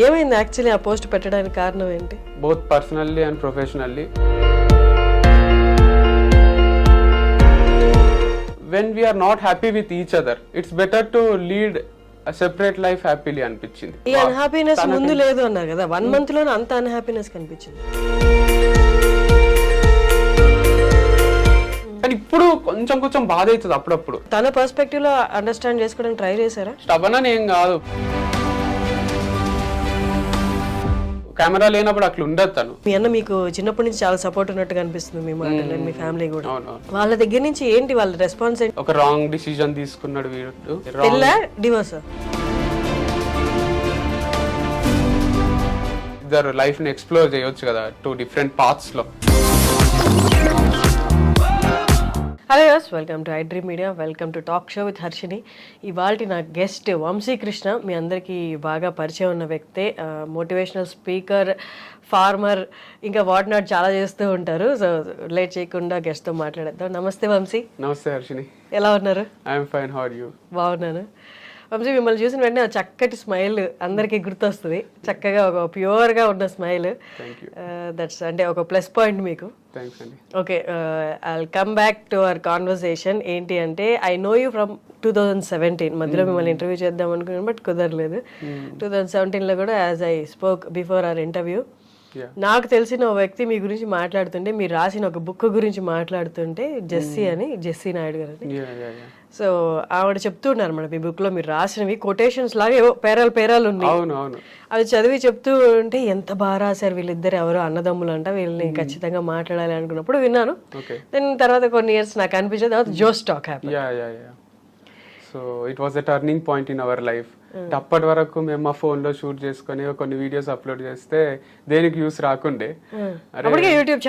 ఏమైంది యాక్చువల్లీ ఆ పోస్ట్ పెట్టడానికి కారణం ఏంటి? Both personally and professionally. When we are not happy with each other, it's better to lead a separate life happily అనిపించింది. ఈ unhappiness ముందు లేదు అన్నారు కదా, 1 month లోనే అంత అన్హ్యాపీనెస్ కనిపించింది. కానీ ఇప్పుడు కొంచెం కొంచెం బాధ అవుతుంది అప్పుడప్పుడు. తన పర్స్పెక్టివ్ లో అండర్స్టాండ్ చేసుకోవడానికి ట్రై చేశారా? స్టబన్ అని ఏం కాదు, కెమెరా లేనప్పుడు అట్లా ఉండదు తను. మీ అన్న మీకు చిన్నప్పటి నుంచి చాలా సపోర్ట్ ఉన్నట్టుగా అనిపిస్తుంది మీ మాటలు, మీ ఫ్యామిలీ కూడా. వాళ్ళ దగ్గర నుంచి ఏంటి వాళ్ళ రెస్పాన్స్? ఒక రాంగ్ డిసిజన్ తీసుకున్నాడు వీడు. పెళ్ళా డివోర్స్? ఇద్దరు లైఫ్ ని ఎక్స్ప్లోర్ చేయొచ్చు కదా 2 different paths లో. Hello yes, welcome to iDream Media, welcome to talk show with Harshini. ఇవాళ నా గెస్ట్ వంశీకృష్ణ. మీ అందరికీ బాగా పరిచయం ఉన్న వ్యక్తే. మోటివేషనల్ స్పీకర్, ఫార్మర్, ఇంకా వాట్ నాట్ చాలా చేస్తూ ఉంటారు. సో లేట్ చేయకుండా గెస్ట్తో మాట్లాడేద్దాం. నమస్తే వంశీ. నమస్తే హర్షిని. ఎలా ఉన్నారు? I'm fine, how are you? బాగున్నాను. వంశీ, మిమ్మల్ని చూసిన వెంటనే చక్కటి స్మైల్ అందరికీ గుర్తొస్తుంది. చక్కగా ఒక ప్యూర్గా ఉన్న స్మైల్. దట్స్ అంటే ఒక ప్లస్ పాయింట్ మీకు. Okay, I'll come back to our conversation. ఏంటి అంటే, ఐ నో యూ ఫ్రమ్ 2017. మధ్యలో మిమ్మల్ని ఇంటర్వ్యూ చేద్దాం అనుకున్నాను, బట్ కుదరలేదు. 2017లో కూడా as I spoke before our interview, నాకు తెలిసిన ఒక వ్యక్తి మీ గురించి మాట్లాడుతుంటే, మీరు రాసిన ఒక బుక్ గురించి మాట్లాడుతుంటే, జెస్సీ నాయుడు గారు అని. సో ఆవిడ చెప్తూ ఉన్నారు మేడం, మీ బుక్ లో మీరు రాసినవి కొటేషన్స్ లాగా ఏవో పేరాలు ఉన్నాయి. అవి చదివి చెప్తూ ఉంటే ఎంత బాగా రాశారు వీళ్ళిద్దరు, ఎవరో అన్నదమ్ములు అంట, వీళ్ళని ఖచ్చితంగా మాట్లాడాలి అనుకున్నప్పుడు విన్నాను. దెన్ తర్వాత కొన్ని ఇయర్స్ నాకు అనిపించేది, తర్వాత Josh talk happen. So it was a turning point in our life. అప్పటి వరకు మేము మా ఫోన్ లో షూట్ చేసుకుని కొన్ని వీడియోస్ అప్లోడ్ చేస్తే దేనికి యూస్ రాకుండే. యూట్యూబ్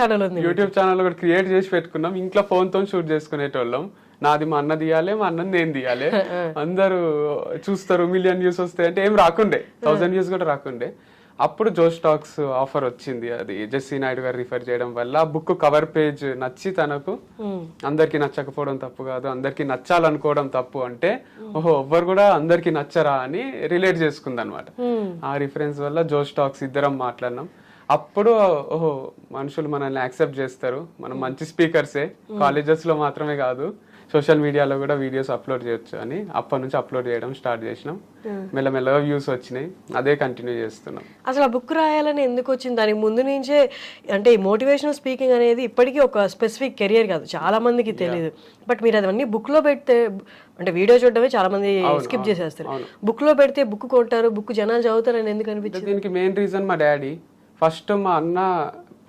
ఛానల్ కూడా క్రియేట్ చేసి పెట్టుకున్నాం. ఇంట్లో ఫోన్ తో షూట్ చేసుకునేటోళ్ళం. నాది మా అన్న తీయాలి, మా అన్నది నేను తీయాలి. అందరూ చూస్తారు, 1 million views వస్తాయి అంటే ఏం రాకుండే, 1000 views కూడా రాకుండే. అప్పుడు జోస్ టాక్స్ ఆఫర్ వచ్చింది. అది జెస్సీ నాయుడు గారు రిఫర్ చేయడం వల్ల ఆ బుక్ కవర్ పేజ్ నచ్చి తనకు, అందరికి నచ్చకపోవడం తప్పు కాదు, అందరికి నచ్చాలనుకోవడం తప్పు అంటే, ఓహో ఎవ్వరు కూడా అందరికి నచ్చరా అని రిలేట్ చేసుకుంది అనమాట. ఆ రిఫరెన్స్ వల్ల జోస్ టాక్స్ ఇద్దరం మాట్లాడినాం. అప్పుడు ఓహో మనుషులు మనల్ని యాక్సెప్ట్ చేస్తారు, మనం మంచి స్పీకర్సే, కాలేజెస్ లో మాత్రమే కాదు సోషల్ మీడియాలో కూడా వీడియోస్ అప్లోడ్ చేయొచ్చు అని అప్పటి నుంచి అప్లోడ్ చేయడం స్టార్ట్ చేసినాం. మెల్లమెల్లగా వ్యూస్ వచ్చినాయి, అదే కంటిన్యూ చేస్తున్నాం. అసలు ఆ బుక్ రాయాలని ఎందుకు వచ్చింది? దానికి ముందు నుంచే అంటే ఈ మోటివేషనల్ స్పీకింగ్ అనేది ఇప్పటికీ ఒక స్పెసిఫిక్ కెరియర్ కాదు, చాలా మందికి తెలియదు. బట్ మీరు అవన్నీ బుక్ లో పెడితే, అంటే వీడియో చూడడమే చాలా మంది స్కిప్ చేసేస్తారు, బుక్ లో పెడితే బుక్ కొంటారు, బుక్ జనాలు చదువుతారని ఎందుకు అనిపించింది? దీనికి మెయిన్ రీజన్ మా డాడీ. ఫస్ట్ మా అన్న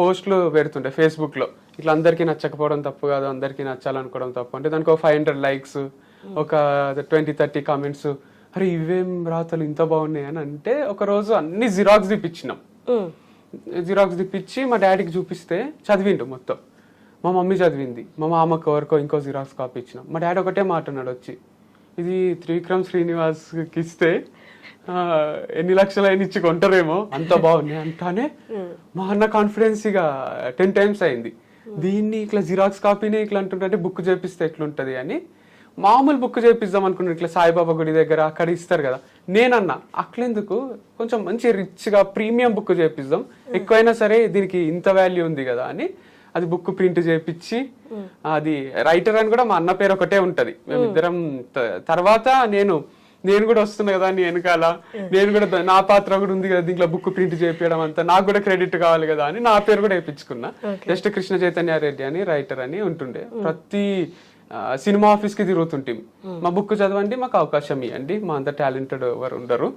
పోస్ట్లు పెడుతుంటే ఫేస్బుక్ లో, ఇట్లా అందరికీ నచ్చకపోవడం తప్పు కాదు, అందరికీ నచ్చాలనుకోవడం తప్పు అంటే, దానికి ఒక 500 likes, ఒక 20-30 కామెంట్స్. అరే ఇవేం రాతలు ఇంత బాగున్నాయి అని అంటే, ఒక రోజు అన్ని జిరాక్స్ తెప్పించినాం. జిరాక్స్ తెప్పించి మా డాడీకి చూపిస్తే చదివిండు మొత్తం. మా మమ్మీ చదివింది, మా మామకు ఎవరికో ఇంకో జిరాక్స్ కాపీ ఇచ్చినాం. మా డాడీ ఒకటే మాట అన్నాడు వచ్చి, ఇది త్రివిక్రమ్ శ్రీనివాస్కి ఇస్తే ఎన్ని లక్షలు అయిన ఇచ్చి కొంటారేమో, అంత బాగున్నాయి అంటానే మా అన్న కాన్ఫిడెన్స్ ఇక 10 times అయింది. దీన్ని ఇట్లా జిరాక్స్ కాపీనే ఇట్లా అంటుంటే బుక్ చేపిస్తే ఎట్లుంటది అని మామూలు బుక్ చేపిద్దాం అనుకున్నాను. ఇట్లా సాయిబాబా గుడి దగ్గర అక్కడ ఇస్తారు కదా, నేనన్నా అట్లెందుకు, కొంచెం మంచి రిచ్ గా ప్రీమియం బుక్ చేపిద్దాం, ఎక్కువైనా సరే దీనికి ఇంత వాల్యూ ఉంది కదా అని అది బుక్ ప్రింట్ చేపించి, అది రైటర్ అని కూడా మా అన్న పేరు ఒకటే ఉంటది. మేమిద్దరం తర్వాత నేను కూడా వస్తున్నా కదా అని వెనకాల, నేను కూడా నా పాత్ర కూడా ఉంది కదా దీంట్లో, బుక్ ప్రింట్ చేపించడం అంతా నాకు కూడా క్రెడిట్ కావాలి కదా అని నా పేరు కూడా వేయించుకున్నా. జస్ట్ కృష్ణ చైతన్య రెడ్డి అని రైటర్ అని ఉంటుండే. ప్రతి సినిమా ఆఫీస్ కి తిరుగుతుంటే, మా బుక్ చదవండి, మాకు అవకాశం ఇవ్వండి, మా అంత టాలెంటెడ్ ఎవరు ఉండరు,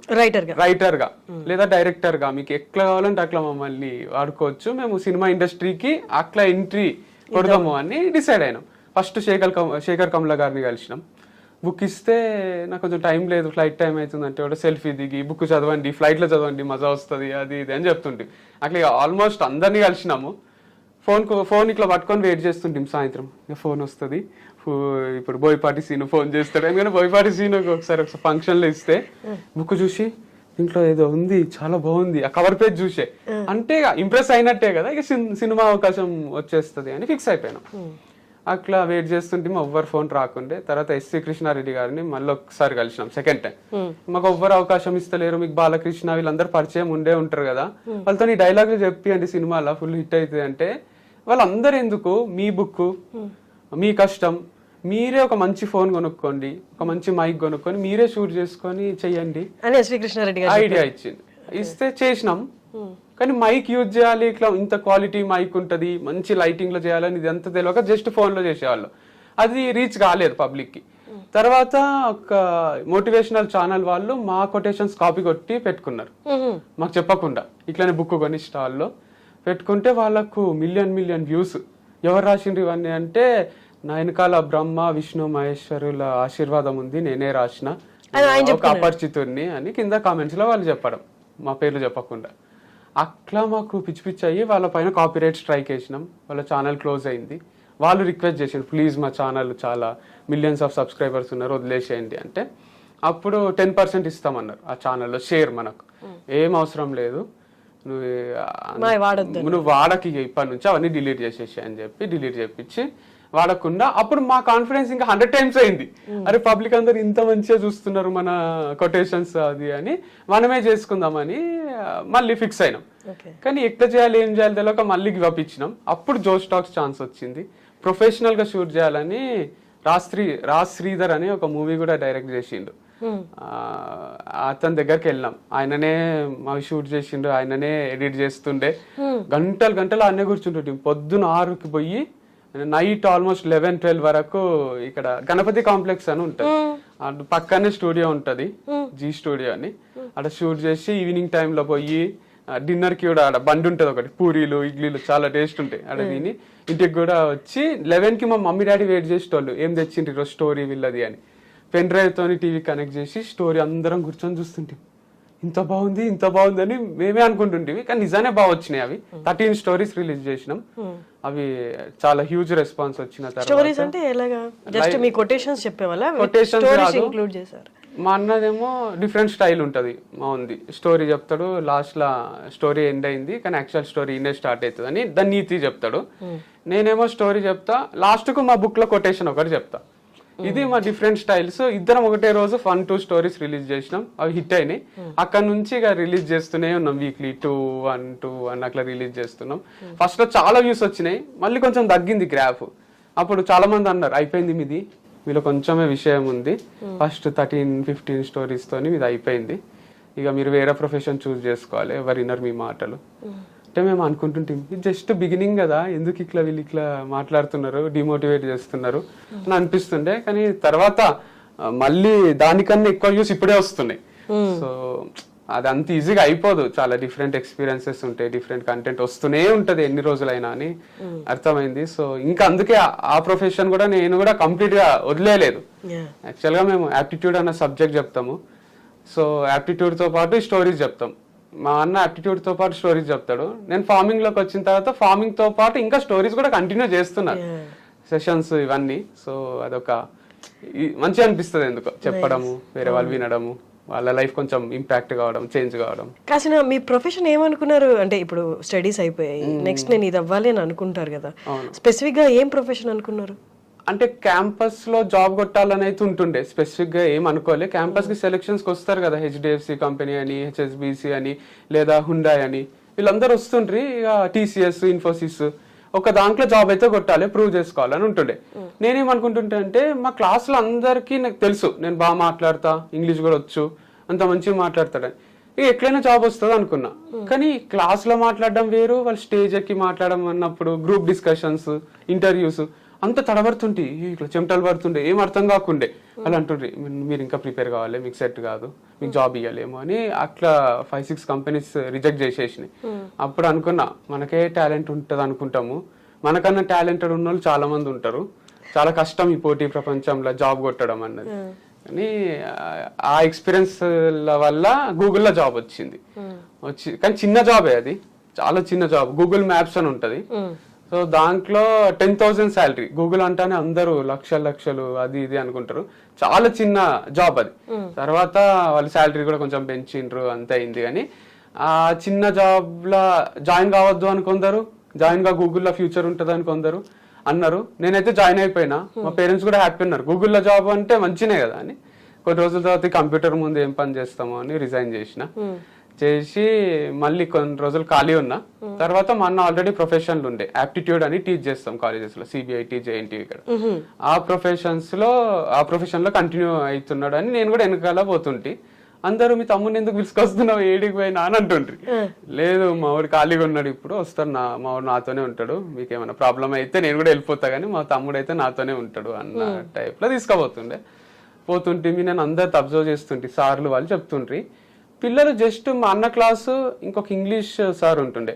రైటర్ గా లేదా డైరెక్టర్ గా మీకు ఎట్లా కావాలంటే అట్లా మమ్మల్ని వాడుకోవచ్చు, మేము సినిమా ఇండస్ట్రీకి అట్లా ఎంట్రీ కొడదాము అని డిసైడ్ అయినాం. ఫస్ట్ శేఖర్ కమల గారిని కలిసినాం. బుక్ ఇస్తే నాకు కొంచెం టైం లేదు, ఫ్లైట్ టైం అవుతుంది అంటే కూడా సెల్ఫీ దిగి బుక్ చదవండి, ఫ్లైట్లో చదవండి, మజా వస్తుంది, అది ఇది అని చెప్తుంటే అట్లా ఆల్మోస్ట్ అందరినీ కలిసినాము. ఫోన్ ఇట్లా పట్టుకొని వెయిట్ చేస్తుంటాం. సాయంత్రం ఇక ఫోన్ వస్తుంది, ఇప్పుడు బోయపాటి సీను ఫోన్ చేస్తాడు. ఎందుకంటే బోయపాటి సీను ఒకసారి ఫంక్షన్లో ఇస్తే బుక్ చూసి దీంట్లో ఏదో ఉంది చాలా బాగుంది, ఆ కవర్ పేజ్ చూసే అంటే ఇంప్రెస్ అయినట్టే కదా, ఇక సినిమా అవకాశం వచ్చేస్తుంది అని ఫిక్స్ అయిపోయినాం. అట్లా వెయిట్ చేస్తుంటే ఎవ్వరు ఫోన్ రాకుండే. తర్వాత ఎస్సీ కృష్ణారెడ్డి గారిని మళ్ళీ ఒకసారి కలిసినాం సెకండ్ టైం. మాకు ఎవ్వరు అవకాశం ఇస్తలేరు, మీకు బాలకృష్ణ వీళ్ళందరూ పరిచయం ఉండే ఉంటారు కదా, వాళ్ళతో ఈ డైలాగులు చెప్పి అండి సినిమాలో ఫుల్ హిట్ అవుతుంది అంటే, వాళ్ళందరూ ఎందుకు, మీ బుక్ మీ కష్టం, మీరే ఒక మంచి ఫోన్ కొనుక్కోండి, ఒక మంచి మైక్ కొనుక్కొని మీరే షూట్ చేసుకొని చెయ్యండి అని ఎస్వి కృష్ణారెడ్డి గారు ఐడియా ఇచ్చింది. ఇస్తే చేసినాం. కానీ మైక్ యూజ్ చేయాలి, ఇట్లా ఇంత క్వాలిటీ మైక్ ఉంటది, మంచి లైటింగ్ లో చేయాలని ఇది అంత తెలియక జస్ట్ ఫోన్ లో చేసేవాళ్ళు. అది రీచ్ కాలేదు పబ్లిక్ కి. తర్వాత ఒక మోటివేషనల్ ఛానల్ వాళ్ళు మా కొటేషన్స్ కాపీ కొట్టి పెట్టుకున్నారు మాకు చెప్పకుండా. ఇట్లానే బుక్ కొని స్టాల్లో పెట్టుకుంటే వాళ్ళకు మిలియన్ వ్యూస్. ఎవరు రాసిండ్రు ఇవన్నీ అంటే, నా వెనకాల బ్రహ్మ విష్ణు మహేశ్వరుల ఆశీర్వాదం ఉంది, నేనే రాసిన ఒక అపరిచితుడిని అని కింద కామెంట్స్ లో వాళ్ళు చెప్పడం, మా పేర్లు చెప్పకుండా. అట్లా మాకు పిచ్చి పిచ్చి అయ్యి వాళ్ళ పైన కాపీరైట్ స్ట్రైక్ వేసినాం. వాళ్ళ ఛానల్ క్లోజ్ అయింది. వాళ్ళు రిక్వెస్ట్ చేసిండు, ప్లీజ్ మా ఛానల్ చాలా మిలియన్స్ ఆఫ్ సబ్స్క్రైబర్స్ ఉన్నారు, వదిలేసేయండి అంటే. అప్పుడు 10% ఇస్తామన్నారు ఆ ఛానల్లో షేర్. మనకు ఏం అవసరం లేదు, నువ్వు వాడకి ఇప్పటి నుంచి అవన్నీ డిలీట్ చేసేసి అని చెప్పి డిలీట్ చేపించి వాడకుండా. అప్పుడు మా కాన్ఫిడెన్స్ ఇంకా 100 times అయింది. అరే పబ్లిక్ అందరు ఇంత మంచిగా చూస్తున్నారు మన కొటేషన్స్ అది అని, మనమే చేసుకుందామని మళ్ళీ ఫిక్స్ అయినాం. కానీ ఎట్లా చేయాలి ఏం చేయాలి తెలియక మళ్ళీ గివ్ అప్ ఇచ్చినాం. అప్పుడు జోష్ టాక్స్ ఛాన్స్ వచ్చింది. ప్రొఫెషనల్ గా షూట్ చేయాలని రాజ్ శ్రీధర్ అని ఒక మూవీ కూడా డైరెక్ట్ చేసిండు. అతని దగ్గరికి వెళ్ళినాం. ఆయననే మాకు షూట్ చేసిండు, ఆయననే ఎడిట్ చేస్తుండే. గంటలు ఆయనే కూర్చుంటుంటే పొద్దున 6కి పోయి నైట్ ఆల్మోస్ట్ 11-12 వరకు ఇక్కడ గణపతి కాంప్లెక్స్ అని ఉంటది, అటు పక్కనే స్టూడియో ఉంటది, జీ స్టూడియో అని. అక్కడ షూట్ చేసి ఈవినింగ్ టైంలో పోయి డిన్నర్ కి కూడా ఆడ బండి ఉంటది ఒకటి, పూరీలు ఇడ్లీలు చాలా టేస్ట్ ఉంటాయి. ఆడ తిని ఇంటికి కూడా వచ్చి 11కి మా మమ్మీ డాడీ వెయిట్ చేసేటోళ్ళు, ఏం తెచ్చిండ్రు ఈరోజు స్టోరీ వీళ్ళది అని. పెన్ డ్రైవ్ తోని టీవీ కనెక్ట్ చేసి స్టోరీ అందరం కూర్చొని చూస్తుంటాం. ఇంత బాగుంది అని మేమే అనుకుంటుంటివి, కానీ నిజానే బాగా వచ్చినాయి. అవి 13 స్టోరీస్ రిలీజ్ చేసినాం. అవి చాలా హ్యూజ్ రెస్పాన్స్ వచ్చిన తర్వాత మా అన్నదేమో డిఫరెంట్ స్టైల్ ఉంటది. మా ఉంది స్టోరీ చెప్తాడు, లాస్ట్ లా స్టోరీ ఎండ్ అయింది కానీ యాక్చువల్ స్టోరీ ఇన్నే స్టార్ట్ అవుతుంది అని దాని నీతి చెప్తాడు. నేనేమో స్టోరీ చెప్తా, లాస్ట్ కు మా బుక్ లో కొటేషన్ ఒకటి చెప్తా. ఇది మా డిఫరెంట్ స్టైల్స్. ఇద్దరం ఒకటే రోజు 1-2 స్టోరీస్ రిలీజ్ చేసినాం, అవి హిట్ అయినాయి. అక్కడ నుంచి ఇక రిలీజ్ చేస్తూనే ఉన్నాం, వీక్లీ 2-1 అట్లా రిలీజ్ చేస్తున్నాం. ఫస్ట్ లో చాలా వ్యూస్ వచ్చినాయి, మళ్ళీ కొంచెం తగ్గింది గ్రాఫ్. అప్పుడు చాలా మంది అన్నారు, అయిపోయింది మీలో కొంచెమే విషయం ఉంది, ఫస్ట్ 13-15 స్టోరీస్ తోని ఇది అయిపోయింది, ఇక మీరు వేరే ప్రొఫెషన్ చూస్ చేసుకోవాలి, ఎవరు వినరు మీ మాటలు అంటే. మేము అనుకుంటుంటాం ఇది జస్ట్ బిగినింగ్ కదా, ఎందుకు వీళ్ళు ఇట్లా మాట్లాడుతున్నారు, డిమోటివేట్ చేస్తున్నారు అని అనిపిస్తుండే. కానీ తర్వాత మళ్ళీ దానికన్నా ఎక్కువ వ్యూస్ ఇప్పుడే వస్తున్నాయి. సో అది అంత ఈజీగా అయిపోదు, చాలా డిఫరెంట్ ఎక్స్పీరియన్సెస్ ఉంటాయి, డిఫరెంట్ కంటెంట్ వస్తూనే ఉంటది ఎన్ని రోజులైనా అని అర్థమైంది. సో ఇంకా అందుకే ఆ ప్రొఫెషన్ కూడా నేను కూడా కంప్లీట్ గా వదిలేయలేదు. యాక్చువల్ గా మేము యాప్టిట్యూడ్ అన్న సబ్జెక్ట్ చెప్తాము. సో యాప్టిట్యూడ్ తో పాటు స్టోరీస్ చెప్తాం. మా అన్న యాప్టిట్యూడ్ తో పాటు స్టోరీస్ చెప్తాడు. నేను ఫార్మింగ్ లోకి వచ్చిన తర్వాత ఫార్మింగ్ తో పాటు ఇంకా స్టోరీస్ కూడా కంటిన్యూ చేస్తున్నాను, సెషన్స్ ఇవన్నీ. సో అదొక మంచిగా అనిపిస్తుంది ఎందుకో చెప్పడము, వేరే వాళ్ళు వినడము, వాళ్ళ లైఫ్ కొంచెం ఇంపాక్ట్ కావడం, చేంజ్ కావడం. కాసిన మీ ప్రొఫెషన్ ఏమనుకున్నారు అంటే, ఇప్పుడు స్టడీస్ అయిపోయాయి, నెక్స్ట్ నేను ఇది అవ్వాలి అని అనుకుంటారు కదా, స్పెసిఫిక్ గా ఏం ప్రొఫెషన్ అనుకున్నారు? అంటే క్యాంపస్ లో జాబ్ కొట్టాలని అయితే ఉంటుండే, స్పెసిఫిక్ గా ఏం అనుకోలే. క్యాంపస్ కి సెలక్షన్స్ కి వస్తారు కదా, హెచ్డిఎఫ్సి కంపెనీ అని, హెచ్ఎస్బిసి అని, లేదా హుండాయ్ అని, వీళ్ళందరూ వస్తుండ్రి. ఇక టీసీఎస్, ఇన్ఫోసిస్, ఒక దాంట్లో జాబ్ అయితే కొట్టాలి, ప్రూవ్ చేసుకోవాలని ఉంటుండే. నేనేమనుకుంటుంటే అంటే, మా క్లాస్ లో అందరికీ నాకు తెలుసు నేను బాగా మాట్లాడతా, ఇంగ్లీష్ కూడా వచ్చు, అంత మంచిగా మాట్లాడతాడని, ఇక ఎట్లయినా జాబ్ వస్తుంది అనుకున్నా. కానీ క్లాస్ లో మాట్లాడడం వేరు, వాళ్ళు స్టేజ్ ఎక్కి మాట్లాడడం అన్నప్పుడు, గ్రూప్ డిస్కషన్స్, ఇంటర్వ్యూస్ అంత తడబడుతుంటే, ఇట్లా చెమటలు పడుతుండే, ఏం అర్థం కాకుండే. అలా అంటుండ్రి, మీరు ఇంకా ప్రిపేర్ కావాలి, మీకు సెట్ కాదు, మీకు జాబ్ ఇవ్వలేమో అని. అట్లా 5-6 కంపెనీస్ రిజెక్ట్ చేసేసినాయి. అప్పుడు అనుకున్నా, మనకే టాలెంట్ ఉంటుంది అనుకుంటాము, మనకన్నా టాలెంటెడ్ ఉన్న వాళ్ళు చాలా మంది ఉంటారు, చాలా కష్టం ఈ పోటీ ప్రపంచంలో జాబ్ కొట్టడం అన్నది. కానీ ఆ ఎక్స్పీరియన్స్ వల్ల గూగుల్లో జాబ్ వచ్చింది. కానీ చిన్న జాబే, అది చాలా చిన్న జాబ్. గూగుల్ మ్యాప్స్ అని ఉంటది. సో దాంట్లో 10,000 శాలరీ. గూగుల్ అంటానే అందరూ లక్షలు అది ఇది అనుకుంటారు, చాలా చిన్న జాబ్ అది. తర్వాత వాళ్ళ శాలరీ కూడా కొంచెం పెంచిండ్రు, అంతే అయింది. కానీ ఆ చిన్న జాబ్ లా జాయిన్ కావద్దు అని కొందరు, జాయిన్ గా గూగుల్లో ఫ్యూచర్ ఉంటుంది అని కొందరు, అన్నారు. నేనైతే జాయిన్ అయిపోయినా. మా పేరెంట్స్ కూడా హ్యాపీ ఉన్నారు. గూగుల్లో జాబ్ అంటే మంచినే కదా అని. కొన్ని రోజుల తర్వాత కంప్యూటర్ ముందు ఏం పని చేస్తామో అని రిజైన్ చేసి మళ్ళీ కొన్ని రోజులు ఖాళీ ఉన్నా. తర్వాత మా అన్న ఆల్రెడీ ప్రొఫెషన్లు ఉండే, యాప్టిట్యూడ్ అని టీచ్ చేస్తాం కాలేజెస్ లో, సిబిఐటి, జేఎన్టీ ఇక్కడ. ఆ ప్రొఫెషన్ లో కంటిన్యూ అవుతున్నాడు అని నేను కూడా వెనకాల పోతుంటే అందరూ మీ తమ్ముని ఎందుకు పిలుచుకొస్తున్నావు ఏడికి పోయినా అని అంటుండ్రి. లేదు మా వాడు ఖాళీగా ఉన్నాడు, ఇప్పుడు వస్తాడు, మా వాడు నాతోనే ఉంటాడు, మీకు ఏమైనా ప్రాబ్లం అయితే నేను కూడా వెళ్ళిపోతా కానీ మా తమ్ముడు అయితే నాతోనే ఉంటాడు అన్న టైప్ లో తీసుకుపోతుండే. పోతుంటే నేను అందరు అబ్జర్వ్ చేస్తుంటే సార్లు వాళ్ళు చెప్తుండ్రి. పిల్లలు జస్ట్ మా అన్న క్లాసు ఇంకొక ఇంగ్లీష్ సార్ ఉంటుండే,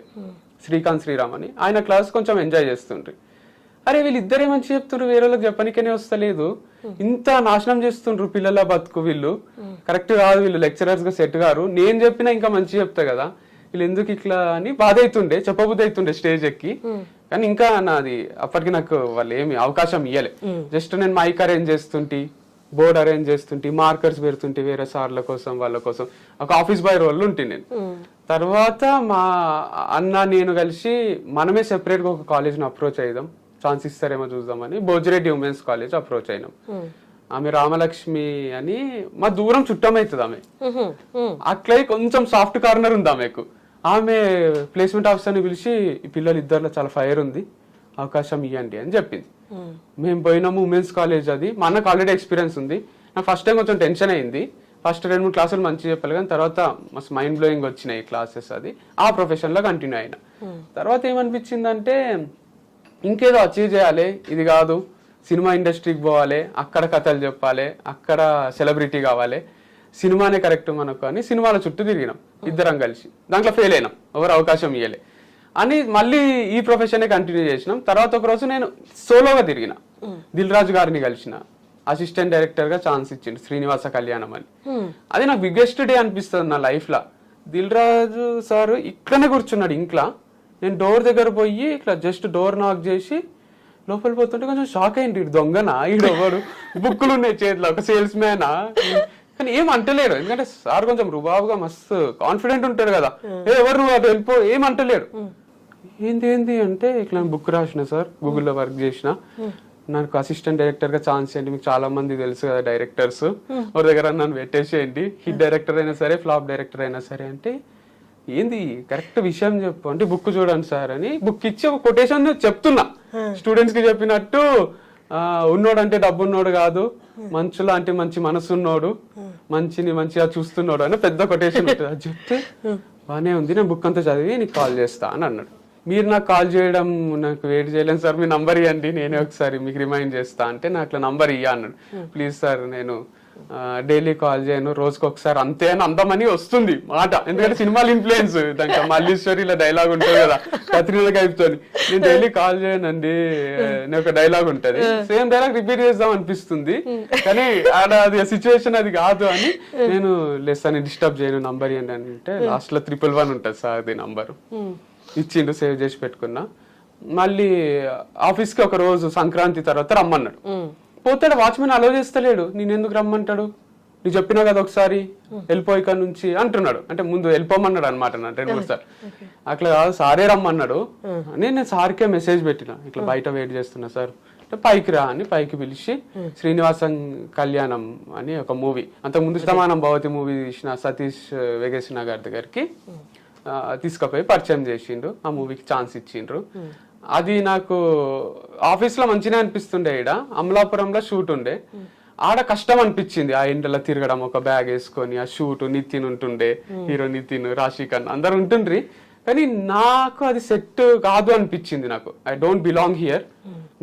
శ్రీకాంత్ శ్రీరామ్ అని, ఆయన క్లాస్ కొంచెం ఎంజాయ్ చేస్తుండ్రి. అరే వీళ్ళిద్దరే మంచి చెప్తుండ్రు, వేరే వాళ్ళకి చెప్పనికనే వస్తలేదు, ఇంత నాశనం చేస్తుండ్రు పిల్లల బతుకు, వీళ్ళు కరెక్ట్ కాదు, వీళ్ళు లెక్చరర్స్ గా సెట్ గారు, నేను చెప్పినా ఇంకా మంచి చెప్తా కదా, వీళ్ళు ఎందుకు ఇట్లా అని బాధ అవుతుండే, చెప్పబుద్ధి అవుతుండే స్టేజ్ ఎక్కి. కానీ ఇంకా నాది అప్పటికి నాకు వాళ్ళు ఏమి అవకాశం ఇయ్యలే. జస్ట్ నేను మైక్ అరేంజ్ చేస్తుంటే, బోర్డ్ అరేంజ్ చేస్తుంటే, మార్కర్స్ పెడుతుంటే వేరే సార్ల కోసం వాళ్ళ కోసం, ఒక ఆఫీస్ బాయ్ రోల్ ఉంటే నేను. తర్వాత మా అన్న నేను కలిసి మనమే సెపరేట్ గా ఒక కాలేజ్ ని అప్రోచ్ అయ్యాం, ఛాన్స్ ఇస్తారేమో చూద్దామని. భోజిరెడ్డి ఉమెన్స్ కాలేజ్ అప్రోచ్ అయినాం. ఆమె రామలక్ష్మి అని మా దూరం చుట్టం అవుతుంది ఆమె, అట్లా కొంచెం సాఫ్ట్ కార్నర్ ఉంది ఆమెకు. ఆమె ప్లేస్మెంట్ ఆఫీసర్ని పిలిచి ఈ పిల్లలు ఇద్దరిలో చాలా ఫైర్ ఉంది, అవకాశం ఇవ్వండి అని చెప్పింది. మేము పోయినాము ఉమెన్స్ కాలేజ్, అది మా అన్నకు ఆల్రెడీ ఎక్స్పీరియన్స్ ఉంది. నాకు ఫస్ట్ టైం కొంచెం టెన్షన్ అయింది, ఫస్ట్ 2-3 క్లాసులు మంచిగా చెప్పాలి, కానీ తర్వాత మస్తు మైండ్ బ్లోయింగ్ వచ్చినాయి క్లాసెస్. అది ఆ ప్రొఫెషన్ లో కంటిన్యూ అయినా. తర్వాత ఏమనిపించిందంటే ఇంకేదో అచీవ్ చేయాలి, ఇది కాదు, సినిమా ఇండస్ట్రీకి పోవాలి, అక్కడ కథలు చెప్పాలి, అక్కడ సెలబ్రిటీ కావాలి, సినిమానే కరెక్ట్ మనకు అని సినిమాల చుట్టూ తిరిగినాం ఇద్దరం కలిసి. దాంట్లో ఫెయిల్ అయినాం, ఎవరు అవకాశం ఇవ్వలే అని మళ్ళీ ఈ ప్రొఫెషనే కంటిన్యూ చేసినాం. తర్వాత ఒక రోజు నేను సోలోగా తిరిగిన, దిల్ రాజు గారిని కలిసిన, అసిస్టెంట్ డైరెక్టర్ గా ఛాన్స్ ఇచ్చిండు, శ్రీనివాస కళ్యాణం అని. అది నాకు బిగ్గెస్ట్ డే అనిపిస్తుంది నా లైఫ్ లా. దిల్ రాజు సార్ ఇక్కడనే కూర్చున్నాడు ఇంట్లో, నేను డోర్ దగ్గర పోయి ఇట్లా జస్ట్ డోర్ నాక్ చేసి లోపల పోతుంటే కొంచెం షాక్ అయింది, ఇటు దొంగనా, ఈడు ఎవడు, బుక్కులు ఉన్నాయి చేతిలో, ఒక సేల్స్ మ్యానా, కానీ ఏం అంటలేరు. ఎందుకంటే సార్ కొంచెం రుబాబుగా మస్తు కాన్ఫిడెంట్ ఉంటాడు కదా, ఎవరు నువ్వు అటు వెళ్ళిపో, ఏం అంటలేడు. ఏంది అంటే ఇట్లా బుక్ రాసిన సార్, గూగుల్లో వర్క్ చేసిన, నాకు అసిస్టెంట్ డైరెక్టర్ గా ఛాన్స్ చేయండి, మీకు చాలా మంది తెలుసు కదా డైరెక్టర్స్, ఎవరి దగ్గర నన్ను పెట్టేసేయండి, హిట్ డైరెక్టర్ అయినా సరే ఫ్లాప్ డైరెక్టర్ అయినా సరే. అంటే ఏంది కరెక్ట్ విషయం చెప్పు అంటే, బుక్ చూడండి సార్ అని బుక్ ఇచ్చి ఒక కొటేషన్ చెప్తున్నా స్టూడెంట్స్ కి చెప్పినట్టు, ఉన్నోడు అంటే డబ్బు ఉన్నోడు కాదు, మంచులా అంటే మంచి మనసు ఉన్నోడు, మంచిని మంచిగా చూస్తున్నాడు అని పెద్ద కొటేషన్ ఉంటుంది. అది చెప్తే బానే ఉంది, నేను బుక్ అంతా చదివి నీకు కాల్ చేస్తా అని అన్నాడు. మీరు నాకు కాల్ చేయడం నాకు వెయిట్ చేయలేను సార్, మీ నంబర్ ఇవ్వండి, నేనే ఒకసారి మీకు రిమైండ్ చేస్తా అంటే, నాకు నంబర్ ఇయ్య అన్నాడు. ప్లీజ్ సార్, నేను డైలీ కాల్ చేయను, రోజుకి ఒకసారి అంతే అని అందమని వస్తుంది మాట, ఎందుకంటే సినిమాలు ఇన్ఫ్లుయెన్స్, దానికి మల్లీశ్వరిలో డైలాగ్ ఉంటుంది కదా కత్రినా కైఫ్తో, నేను డైలీ కాల్ చేయనండి నేను ఒక డైలాగ్ ఉంటది, సేమ్ డైలాగ్ రిపీట్ చేద్దాం అనిపిస్తుంది, కానీ అది సిచ్యువేషన్ అది కాదు అని నేను లెస్ అని డిస్టర్బ్ చేయను, నంబర్ ఇవ్వండి అని అంటే లాస్ట్ లో 111 ఉంటుంది సార్ అది నంబర్ ఇచ్చిండు, సేవ్ చేసి పెట్టుకున్నా. మళ్ళీ ఆఫీస్ కి ఒక రోజు సంక్రాంతి తర్వాత రమ్మన్నాడు. పోతాడు, వాచ్మెన్ అలో చేస్తలేడు, నేను ఎందుకు రమ్మంటాడు, నీకు చెప్పినా కదా ఒకసారి వెళ్ళిపోయిక నుంచి అంటున్నాడు. అంటే ముందు వెళ్ళిపోమన్నాడు అనమాట నన్ను 2-3 సార్లు. అట్లా కాదు సారే రమ్మన్నాడు అని నేను సార్కే మెసేజ్ పెట్టిన, ఇట్లా బయట వెయిట్ చేస్తున్నా సార్ అంటే, పైకి రా అని పైకి పిలిచి శ్రీనివాసన్ కళ్యాణం అని ఒక మూవీ, అంతకుముందు శతమానం భవతి మూవీ తీసిన సతీష్ వెగేసిన గారి దగ్గరికి తీసుకుపోయి పరిచయం చేసిండ్రు, ఆ మూవీకి ఛాన్స్ ఇచ్చిండ్రు. అది నాకు ఆఫీస్ లో మంచిగా అనిపిస్తుండే. ఈడ అమలాపురంలో షూట్ ఉండే, ఆడ కష్టం అనిపించింది, ఆ ఎండలో తిరగడం, ఒక బ్యాగ్ వేసుకొని ఆ షూట్. నితిన్ ఉంటుండే, హీరో నితిన్, రాశిఖన్ అందరు ఉంటుండ్రి, కానీ నాకు అది సెట్ కాదు అనిపించింది. నాకు ఐ డోంట్ బిలాంగ్ హియర్,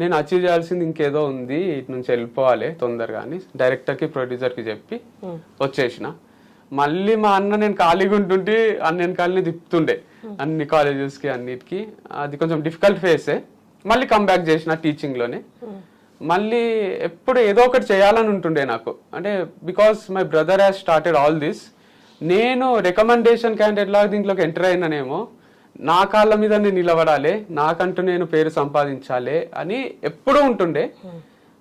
నేను అచీవ్ చేయాల్సింది ఇంకేదో ఉంది, ఇటు నుంచి వెళ్ళిపోవాలి తొందరగా అని డైరెక్టర్ కి ప్రొడ్యూసర్ కి చెప్పి వచ్చేసిన. మళ్ళీ మా అన్న నేను ఖాళీగా ఉంటుంటే అన్న ఖాళీని తిప్పుతుండే అన్ని కాలేజెస్ కి అన్నిటికి. అది కొంచెం డిఫికల్ట్ ఫేసే. మళ్ళీ కంబ్యాక్ చేసిన టీచింగ్ లోనే. మళ్ళీ ఎప్పుడు ఏదో ఒకటి చేయాలని ఉంటుండే నాకు, అంటే because my brother has started all this. నేను రికమెండేషన్ క్యాండిడేట్ లాగా దీంట్లోకి ఎంటర్ అయినానేమో, నా కాళ్ళ మీద నేను నిలబడాలి, నాకంటూ నేను పేరు సంపాదించాలి అని ఎప్పుడూ ఉంటుండే.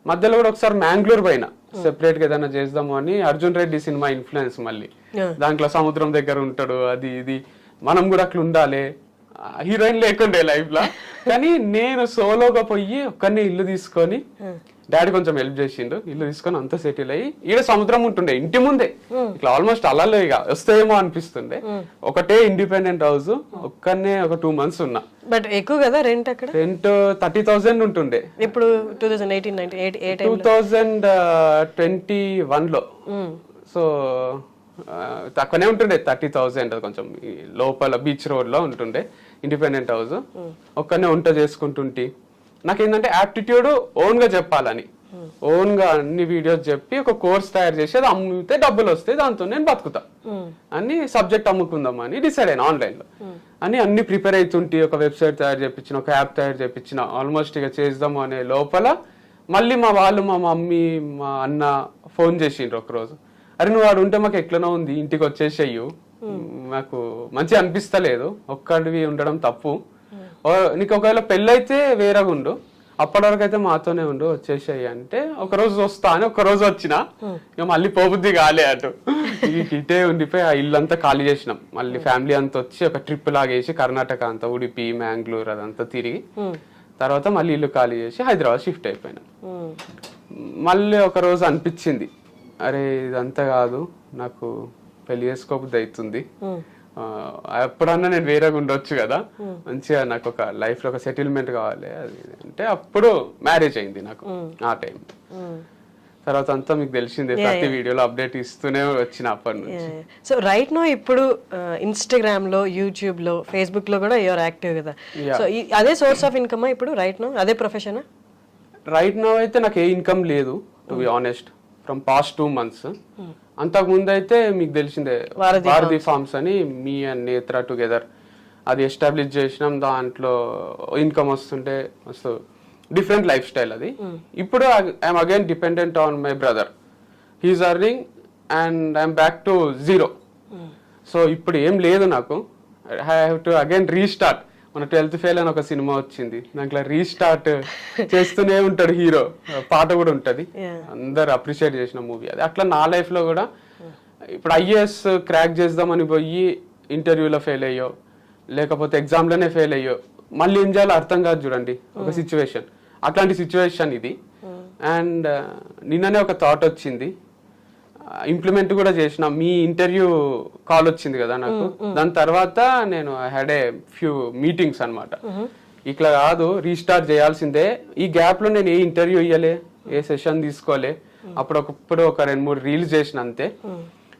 మధ్యలో కూడా ఒకసారి మ్యాంగ్లూర్ పైన సెపరేట్ గా ఏదైనా చేద్దాము అని, అర్జున్ రెడ్డి సినిమా ఇన్ఫ్లుయెన్స్, మళ్ళీ దాంట్లో సముద్రం దగ్గర ఉంటాడు, అది ఇది మనం కూడా అట్లా ఉండాలి, హీరోయిన్ లేకుండే లైఫ్ లో, కానీ నేను సోలోగా పోయి ఒక్కరిని ఇల్లు తీసుకొని, డాడీ కొంచెం హెల్ప్ చేసిండు, ఇల్లు తీసుకొని అంతా సెటిల్ అయ్యి, ఈడ సముద్రం ఉంటుండే ఇంటి ముందే, ఇట్లా ఆల్మోస్ట్ అలా ఇక వస్తాయేమో అనిపిస్తుండే. ఒకటే ఇండిపెండెంట్ హౌస్, ఒక్కనే ఒక 2 months ఉన్నా. బట్ ఎక్కువ కదా రెంట్ అక్కడ? రెంట్ 30,000 ఉంటుండే. ఇప్పుడు 2021 లో. సో తక్కువనే ఉంటుండే 30,000, కొంచెం లోపల బీచ్ రోడ్ లో ఉంటుండే ఇండిపెండెంట్ హౌస్. ఒక్కనే వంట చేసుకుంటుంటే నాకేంటంటే యాప్టిట్యూడ్ ఓన్ గా చెప్పాలని, ఓన్ గా అన్ని వీడియోస్ చెప్పి ఒక కోర్స్ తయారు చేసి అది అమ్మితే డబ్బులు వస్తాయి, దాంతో నేను బతుకుతా అని సబ్జెక్ట్ అమ్ముకుందాం అని డిసైడ్ అయినా ఆన్లైన్ లో. అని అన్ని ప్రిపేర్ అవుతుంటే ఒక వెబ్సైట్ తయారు చేయించిన, ఒక యాప్ తయారు చేయించిన, ఆల్మోస్ట్ ఇక చేద్దాము అనే లోపల మళ్ళీ మా వాళ్ళు, మా మమ్మీ, మా అన్న ఫోన్ చేసిండ్రు ఒకరోజు, అరే నువ్వు వాడు ఉంటే మాకు ఎట్లనో ఉంది, ఇంటికి వచ్చేసేయు, మాకు మంచిగా అనిపిస్తలేదు, ఒక్కడివి ఉండడం తప్పు, నీకు ఒకవేళ పెళ్ళైతే వేరేగా ఉండు, అప్పటి వరకు అయితే మాతోనే ఉండు, వచ్చేసాయి అంటే ఒక రోజు వస్తా అని ఒక రోజు వచ్చిన, ఇక మళ్ళీ పోబుద్ది కాలే అటు, ఇటే ఉండిపోయి ఆ ఇల్లు అంతా ఖాళీ చేసినాం. మళ్ళీ ఫ్యామిలీ అంతా వచ్చి ఒక ట్రిప్ లాగేసి కర్ణాటక అంతా, ఉడిపి, మ్యాంగ్లూర్ అదంతా తిరిగి తర్వాత మళ్ళీ ఇల్లు ఖాళీ చేసి హైదరాబాద్ షిఫ్ట్ అయిపోయినా. మళ్ళీ ఒక రోజు అనిపించింది, అరే ఇదంతా కాదు, నాకు పెళ్లి చేసుకోబుద్ది అవుతుంది, ఎప్పుడన్నా నేను వేరేగా ఉండొచ్చు కదా, మంచిగా నాకు ఒక లైఫ్ లో ఒక సెటిల్మెంట్ కావాలి అది అంటే అప్పుడు మ్యారేజ్ అయింది నాకు ఆ టైం. తర్వాత అంతా మీకు తెలిసిందే, ప్రతి వీడియోలో అప్డేట్ ఇస్తూనే వచ్చిన అప్పటి నుంచి. సో రైట్ నో ఇప్పుడు ఇన్స్టాగ్రామ్ లో, యూట్యూబ్ లో, ఫేస్బుక్ లో కూడా యూఆర్ యాక్టివ్ కదా, సో అదే సోర్స్ ఆఫ్ ఇన్కమ్ ఇప్పుడు రైట్ నో, అదే ప్రొఫెషన్? రైట్ నో అయితే నాకు ఏ ఇన్కమ్ లేదు to be honest, from past 2 months. అంతకు ముందు అయితే మీకు తెలిసిందే భారతి ఫార్మ్స్ అని, మీ అండ్ నేత్ర టుగెదర్ అది ఎస్టాబ్లిష్ చేసినాం, దాంట్లో ఇన్కమ్ వస్తుంటే మస్తు డిఫరెంట్ లైఫ్ స్టైల్ అది. ఇప్పుడు I'm again dependent on my brother, he's earning and I'm back to 0. So ఇప్పుడు ఏం లేదు నాకు, I have to again restart. మన 12th ఫెయిల్ అని ఒక సినిమా వచ్చింది, దాంట్లో రీస్టార్ట్ చేస్తూనే ఉంటాడు హీరో, పాట కూడా ఉంటది, అందరు అప్రిషియేట్ చేసిన మూవీ అది. అట్లా నా లైఫ్ లో కూడా ఇప్పుడు IAS క్రాక్ చేద్దామని పోయి ఇంటర్వ్యూలో ఫెయిల్ అయ్యో, లేకపోతే ఎగ్జామ్లోనే ఫెయిల్ అయ్యో, మళ్ళీ ఏం చేయాలో అర్థం కాదు చూడండి ఒక సిచ్యువేషన్, అట్లాంటి సిచ్యువేషన్ ఇది. అండ్ నిన్ననే ఒక థాట్ వచ్చింది, ఇంప్లిమెంట్ కూడా చేసిన. మీ ఇంటర్వ్యూ కాల్ వచ్చింది కదా నాకు, దాని తర్వాత నేను I had a few meetings అనమాట. ఇట్లా కాదు, రీస్టార్ట్ చేయాల్సిందే, ఈ గ్యాప్ లో నేను ఏ ఇంటర్వ్యూ ఇయ్యలే, ఏ సెషన్ తీసుకోలే, అప్పుడొకప్పుడు ఒక 2-3 రీల్స్ చేసిన అంతే.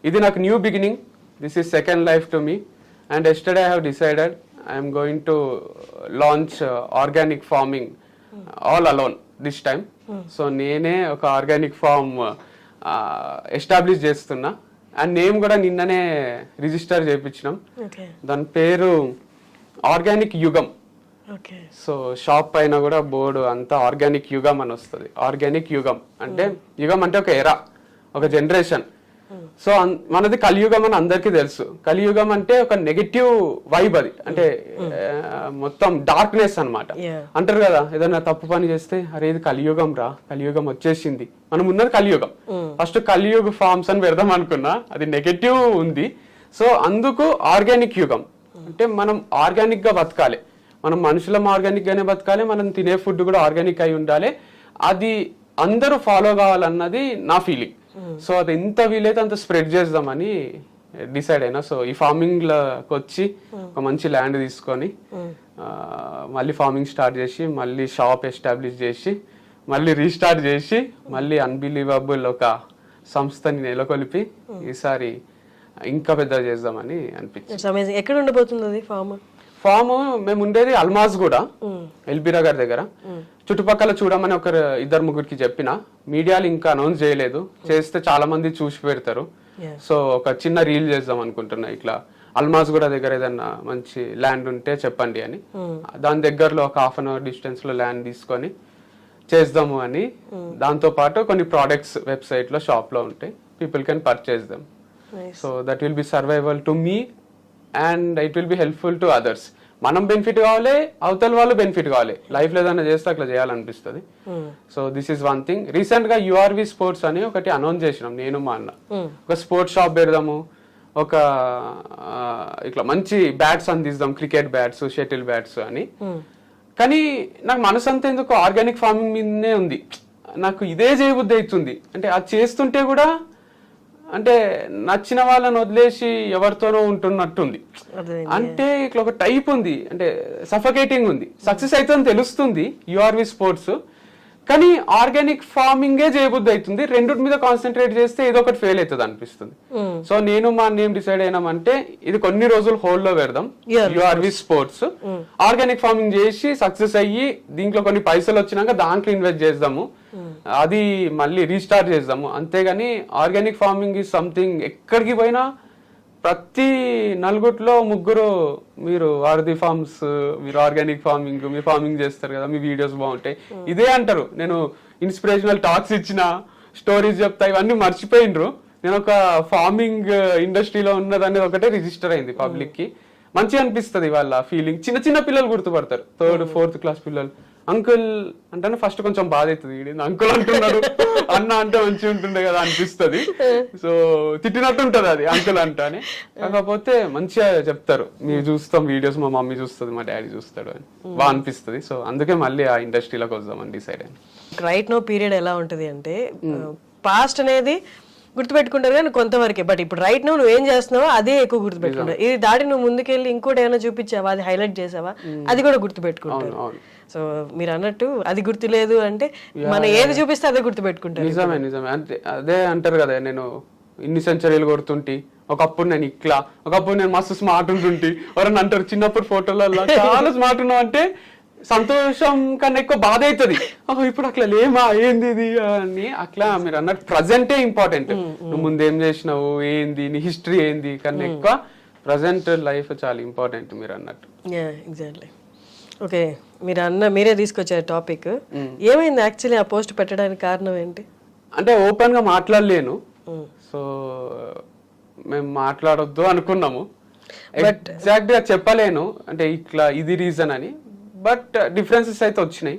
ఇది నాకు new beginning, this is second life to me. And yesterday I have decided I'm going to launch organic farming all alone this time. So నేనే ఒక ఆర్గానిక్ ఫార్మ్ ఎస్టాబ్లిష్ చేస్తున్నా, అండ్ నేమ్ కూడా నిన్ననే రిజిస్టర్ చేయించినాం, దాని పేరు ఆర్గానిక్ యుగం. So shop పైన కూడా బోర్డు అంతా ఆర్గానిక్ యుగం అని వస్తుంది. ఆర్గానిక్ యుగం అంటే, యుగం అంటే ఒక ఎరా, ఒక జనరేషన్. సో మనది కలియుగం అని అందరికీ తెలుసు. కలియుగం అంటే ఒక నెగటివ్ వైబ్, అది అంటే మొత్తం డార్క్నెస్ అన్నమాట. అంటారు కదా, ఏదైనా తప్పు పని చేస్తే అరే ఇది కలియుగం రా, కలియుగం వచ్చేసింది, మనం ఉన్నది కలియుగం. ఫస్ట్ కలియుగ ఫార్మ్స్ అని పెడదాం అనుకున్నా, అది నెగటివ్ ఉంది. సో అందుకు ఆర్గానిక్ యుగం అంటే మనం ఆర్గానిక్ గా బతకాలి, మనం మనుషులం ఆర్గానిక్ గానే బతకాలి, మనం తినే ఫుడ్ కూడా ఆర్గానిక్ అయి ఉండాలి, అది అందరూ ఫాలో కావాలన్నది నా ఫీలింగ్. సో అది ఎంత వీలైతే అంత స్ప్రెడ్ చేద్దామని డిసైడ్ అయినా. సో ఈ ఫార్మింగ్ లోకి వచ్చి ఒక మంచి ల్యాండ్ తీసుకొని మళ్ళీ ఫార్మింగ్ స్టార్ట్ చేసి, మళ్ళీ షాప్ ఎస్టాబ్లిష్ చేసి, మళ్ళీ రీస్టార్ట్ చేసి, మళ్ళీ అన్బిలీవబుల్ ఒక సంస్థని నెలకొల్పి ఈసారి ఇంకా పెద్ద చేద్దామని అనిపించింది. ఎక్కడ ఉండబోతుంది అది ఫామ్? ఫామ్ మేము ఉండేది అల్మాజ్ కూడా, ఎల్బీ నగర్ దగ్గర. చుట్టుపక్కల చూడమని 2-3 చెప్పిన, మీడియాలు ఇంకా అనౌన్స్ చేయలేదు, చేస్తే చాలా మంది చూసి పెడతారు. సో ఒక చిన్న రీల్ చేద్దాం అనుకుంటున్నా, ఇట్లా అల్మాజ్ కూడా దగ్గర ఏదన్నా మంచి ల్యాండ్ ఉంటే చెప్పండి అని. దాని దగ్గరలో ఒక 1/2 hour డిస్టెన్స్ లో ల్యాండ్ తీసుకొని చేద్దాము అని. దాంతో పాటు కొన్ని ప్రోడక్ట్స్ వెబ్సైట్ లో, షాప్ లో ఉంటాయి, people can purchase them. So that will be survival to me and it will be helpful to others. మనం బెనిఫిట్ కావాలి, అవతల వాళ్ళు బెనిఫిట్ కావాలి, లైఫ్ లో ఏదైనా చేస్తే అట్లా చేయాలనిపిస్తుంది. So this is one thing. Recent గా URV స్పోర్ట్స్ అని ఒకటి అనౌన్స్ చేసినాం, నేను మా అన్న. ఒక స్పోర్ట్స్ షాప్ పెడదాము, ఒక ఇట్లా మంచి బ్యాట్స్ అందిస్తాం, క్రికెట్ బ్యాట్స్, షటిల్ బ్యాట్స్ అని. కానీ నాకు మనసు అంతా ఎందుకు ఆర్గానిక్ ఫార్మింగ్ మీదనే ఉంది. నాకు ఇదే చేయబుద్ధి అవుతుంది. అంటే అది చేస్తుంటే కూడా అంటే నచ్చిన వాళ్ళని వదిలేసి ఎవరితోనో ఉంటున్నట్టుంది. అంటే ఇట్లా ఒక టైప్ ఉంది, అంటే సఫకేటింగ్ ఉంది. సక్సెస్ అయితే తెలుస్తుంది యూఆర్వి స్పోర్ట్స్, కానీ ఆర్గానిక్ ఫార్మింగే చేయబుద్ధి అవుతుంది. రెండుటి మీద కాన్సన్ట్రేట్ చేస్తే ఏదో ఒకటి ఫెయిల్ అవుతుంది అనిపిస్తుంది. సో నేను మా నేమ్ డిసైడ్ అయినామంటే ఇది కొన్ని రోజులు హోల్డ్ లో పెడదాం, యూఆర్వి స్పోర్ట్స్. ఆర్గానిక్ ఫార్మింగ్ చేసి సక్సెస్ అయ్యి దీంట్లో కొన్ని పైసలు వచ్చినాక దాంట్లో ఇన్వెస్ట్ చేద్దాము, అది మళ్ళీ రీస్టార్ట్ చేద్దాము. అంతేగాని ఆర్గానిక్ ఫార్మింగ్ ఈజ్ సంథింగ్ ఎక్కడికి పోయినా ప్రతి నలుగురిలో ముగ్గురు మీరు వారధి ఫార్మ్స్, మీరు ఆర్గానిక్ ఫార్మింగ్, మీరు ఫార్మింగ్ చేస్తారు కదా, మీ వీడియోస్ బాగుంటాయి, ఇదే అంటారు. నేను ఇన్స్పిరేషనల్ టాక్స్ ఇచ్చిన, స్టోరీస్ చెప్తా, ఇవన్నీ మర్చిపోయినరు. నేను ఒక ఫార్మింగ్ ఇండస్ట్రీలో ఉన్నదనేది ఒకటే రిజిస్టర్ అయింది పబ్లిక్ కి. మంచిగా అనిపిస్తుంది వాళ్ళ ఫీలింగ్. చిన్న చిన్న పిల్లలు గుర్తుపడతారు, 3rd 4th క్లాస్ పిల్లలు. అంకుల్ అంటే ఫస్ట్ కొంచెం బాధ అవుతుంది, అంకుల్ అంటున్నారు, అన్న అంటే మంచిగా ఉంటుండే కదా అనిపిస్తుంది. సో తిట్టినట్టు ఉంటది అది అంకుల్ అంటానే. కాకపోతే మంచిగా చెప్తారు, మేము చూస్తాం వీడియోస్, మా మమ్మీ చూస్తుంది, మా డాడీ చూస్తాడు అని బాగా అనిపిస్తుంది. సో అందుకే మళ్ళీ ఆ ఇండస్ట్రీలోకి వద్దామని డిసైడ్ అయ్యాను. రైట్ నో పీరియడ్ ఎలా ఉంటది అంటే పాస్ట్ అనేది గుర్తుపెట్టుకుంటారు కానీ కొంతవరకే, బట్ ఇప్పుడు రైట్ నో నువ్వు ఏం చేస్తున్నావో అదే ఎక్కువ గుర్తుపెట్టుకుంటారు. ఇది దాటి నువ్వు ముందుకెళ్ళి ఇంకోటి ఏమైనా చూపించావా, అది హైలైట్ చేసావా, అది కూడా గుర్తుపెట్టుకుంటారు. సో మీరు అన్నట్టు అది గుర్తులేదు అంటే మనం ఏది చూపిస్తే అదే గుర్తుపెట్టుకుంటారు. నిజమే నిజమే, అంటే అదే అంటారు కదా, నేను ఇన్ని సెంచరీలు కొడుతుంటి, ఒకప్పుడు నేను ఇట్లా, ఒకప్పుడు నేను మస్తు స్మార్ట్ ఉంటుంటి. ఎవరన్నా అంటారు చిన్నప్పుడు ఫోటోలలో చాలా స్మార్ట్ ఉన్నావు అంటే సంతోషం కన్నా ఎక్కువ బాధ అవుతుంది. ఇప్పుడు అట్లా లేమా, ఏంది ఇది అని. అట్లా మీరు అన్నట్టు ప్రజెంటే ఇంపార్టెంట్. నువ్వు ముందేం చేసినావు, ఏంది నీ హిస్టరీ ఏంది కన్నా ఎక్కువ ప్రజెంట్ లైఫ్ చాలా ఇంపార్టెంట్ మీరు అన్నట్టు. ఎగ్జాక్ట్లీ. ఓకే, మీరే తీసుకొచ్చారు టాపిక్. ఏమైంది యాక్చువల్లీ ఆ పోస్ట్ పెట్టడానికి కారణం ఏంటి? అంటే ఓపెన్ గా మాట్లాడలేను, సో మేము మాట్లాడొద్దు అనుకున్నాము. ఎగ్జాక్ట్ గా చెప్పలేను అంటే ఇట్లా ఇది రీజన్ అని, బట్ డిఫరెన్సెస్ అయితే వచ్చినాయి,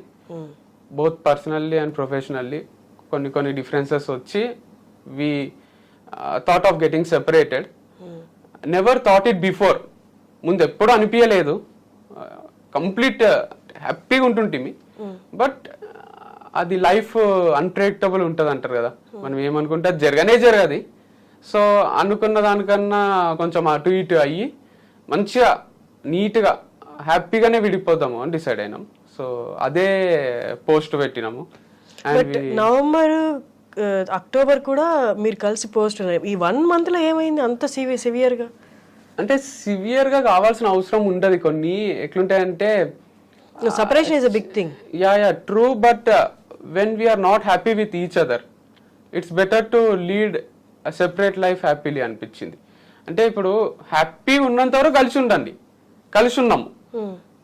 బోత్ పర్సనల్లీ అండ్ ప్రొఫెషనల్లీ. కొన్ని డిఫరెన్సెస్ వచ్చి we thought of getting separated. Never thought it before, ముందు ఎప్పుడు అనిపించలేదు. కంప్లీట్ హ్యాపీగా ఉంటుంటిమి, బట్ అది లైఫ్ అన్ప్రెడిక్టబుల్ ఉంటుంది అంటారు కదా, మనం ఏమనుకుంటే అది జరగది. సో అనుకున్న దానికన్నా కొంచెం అటు ఇటు అయ్యి మంచిగా నీట్గా హ్యాపీగానే విడిపోదాము అని డిసైడ్ అయినాం. సో అదే పోస్ట్ పెట్టినాము. నవంబర్ అక్టోబర్ కూడా మీరు కలిసి పోస్ట్, ఈ 1 month లో ఏమైంది అంత సివియర్ గా? అంటే సివియర్ గా కావాల్సిన అవసరం ఉండదు. కొన్ని ఎట్లుంటాయంటే separation is a big thing. Yeah true, but when we're not happy with each other it's better to lead a separate life happily అనిపించింది. అంటే ఇప్పుడు హ్యాపీ ఉన్నంత వరకు కలిసి ఉన్నాము.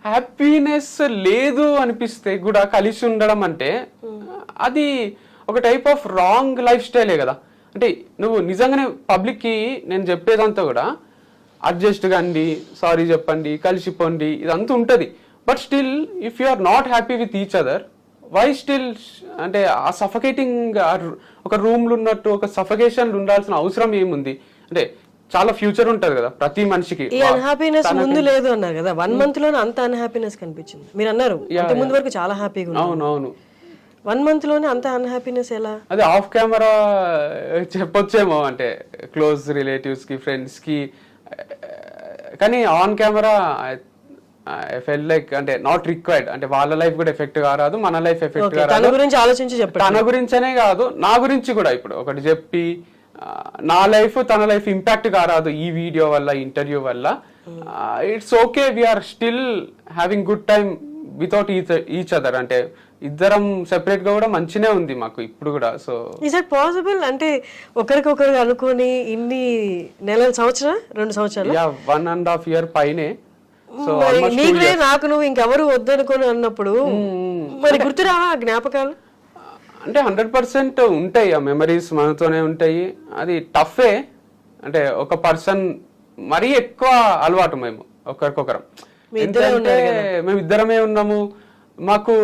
హ్యాపీనెస్ లేదు అనిపిస్తే కూడా కలిసి ఉండడం అంటే అది ఒక టైప్ ఆఫ్ రాంగ్ లైఫ్ స్టైలే కదా. అంటే నువ్వు నిజంగానే పబ్లిక్ కి నేను చెప్పేదంతా కూడా అడ్జస్ట్ కండి, సారీ చెప్పండి, కలిసిపోండి, ఇదంతా ఉంటది. But still if you are not happy with each other, why still అంటే ఆ సఫకేటింగ్ ఒక రూమ్ లో ఉన్నట్టు ఒక సఫకేషన్ ఉండాల్సిన అవసరం ఏముంది? అంటే చాలా ఫ్యూచర్ ఉంటది కదా ప్రతి మనిషికి. ఈ అన్హ్యాపీనెస్ ముందు లేదు అన్నారు కదా, 1 month లోనే అంత అన్హ్యాపీనెస్ కనిపించింది. మీరు అన్నారు ముందు వరకు చాలా హ్యాపీగా ఉన్నారు. అవునవును, 1 month లోనే అంత అన్హ్యాపీనెస్ ఎలా? అదే ఆఫ్ కెమెరా చెప్పొచ్చేమో, అంటే క్లోజ్ రిలేటివ్స్ కి, ఫ్రెండ్స్ కి. కానీ on camera I felt like అంటే నాట్ రిక్వైర్డ్. అంటే వాళ్ళ లైఫ్ కూడా ఎఫెక్ట్ కారాదు, మన లైఫ్ ఎఫెక్ట్ కారాదు. తన గురించి ఆలోచించి చెప్పండి. తన గురించనే కాదు, నా గురించి కూడా ఇప్పుడు ఒకటి చెప్పి నా లైఫ్ తన లైఫ్ ఇంపాక్ట్ కారాదు ఈ వీడియో వల్ల, ఇంటర్వ్యూ వల్ల. It's okay, we're still having good time without each other. అంటే ఇద్దరం సెపరేట్ గా కూడా మంచినే ఉంది మాకు ఇప్పుడు కూడా. So is it possible? అంటే ఒకరికొకరు అనుకొని ఇన్ని నెలల, 2 సంవత్సరాలు, 1.5 year పైనే. సో నీకులే నాకు నువ్వు ఇంకెవరు వద్దనుకొని అన్నప్పుడు మరి గుర్తురావా జ్ఞాపకాలు? అంటే 100% ఉంటాయి, ఆ మెమరీస్ మనతోనే ఉంటాయి. అది టఫే. అంటే ఒక పర్సన్ మరీ ఎక్కువ అలవాటు మేము ఒకరికొకరం. మేము ఇద్దరమే ఉన్నాము. మాకు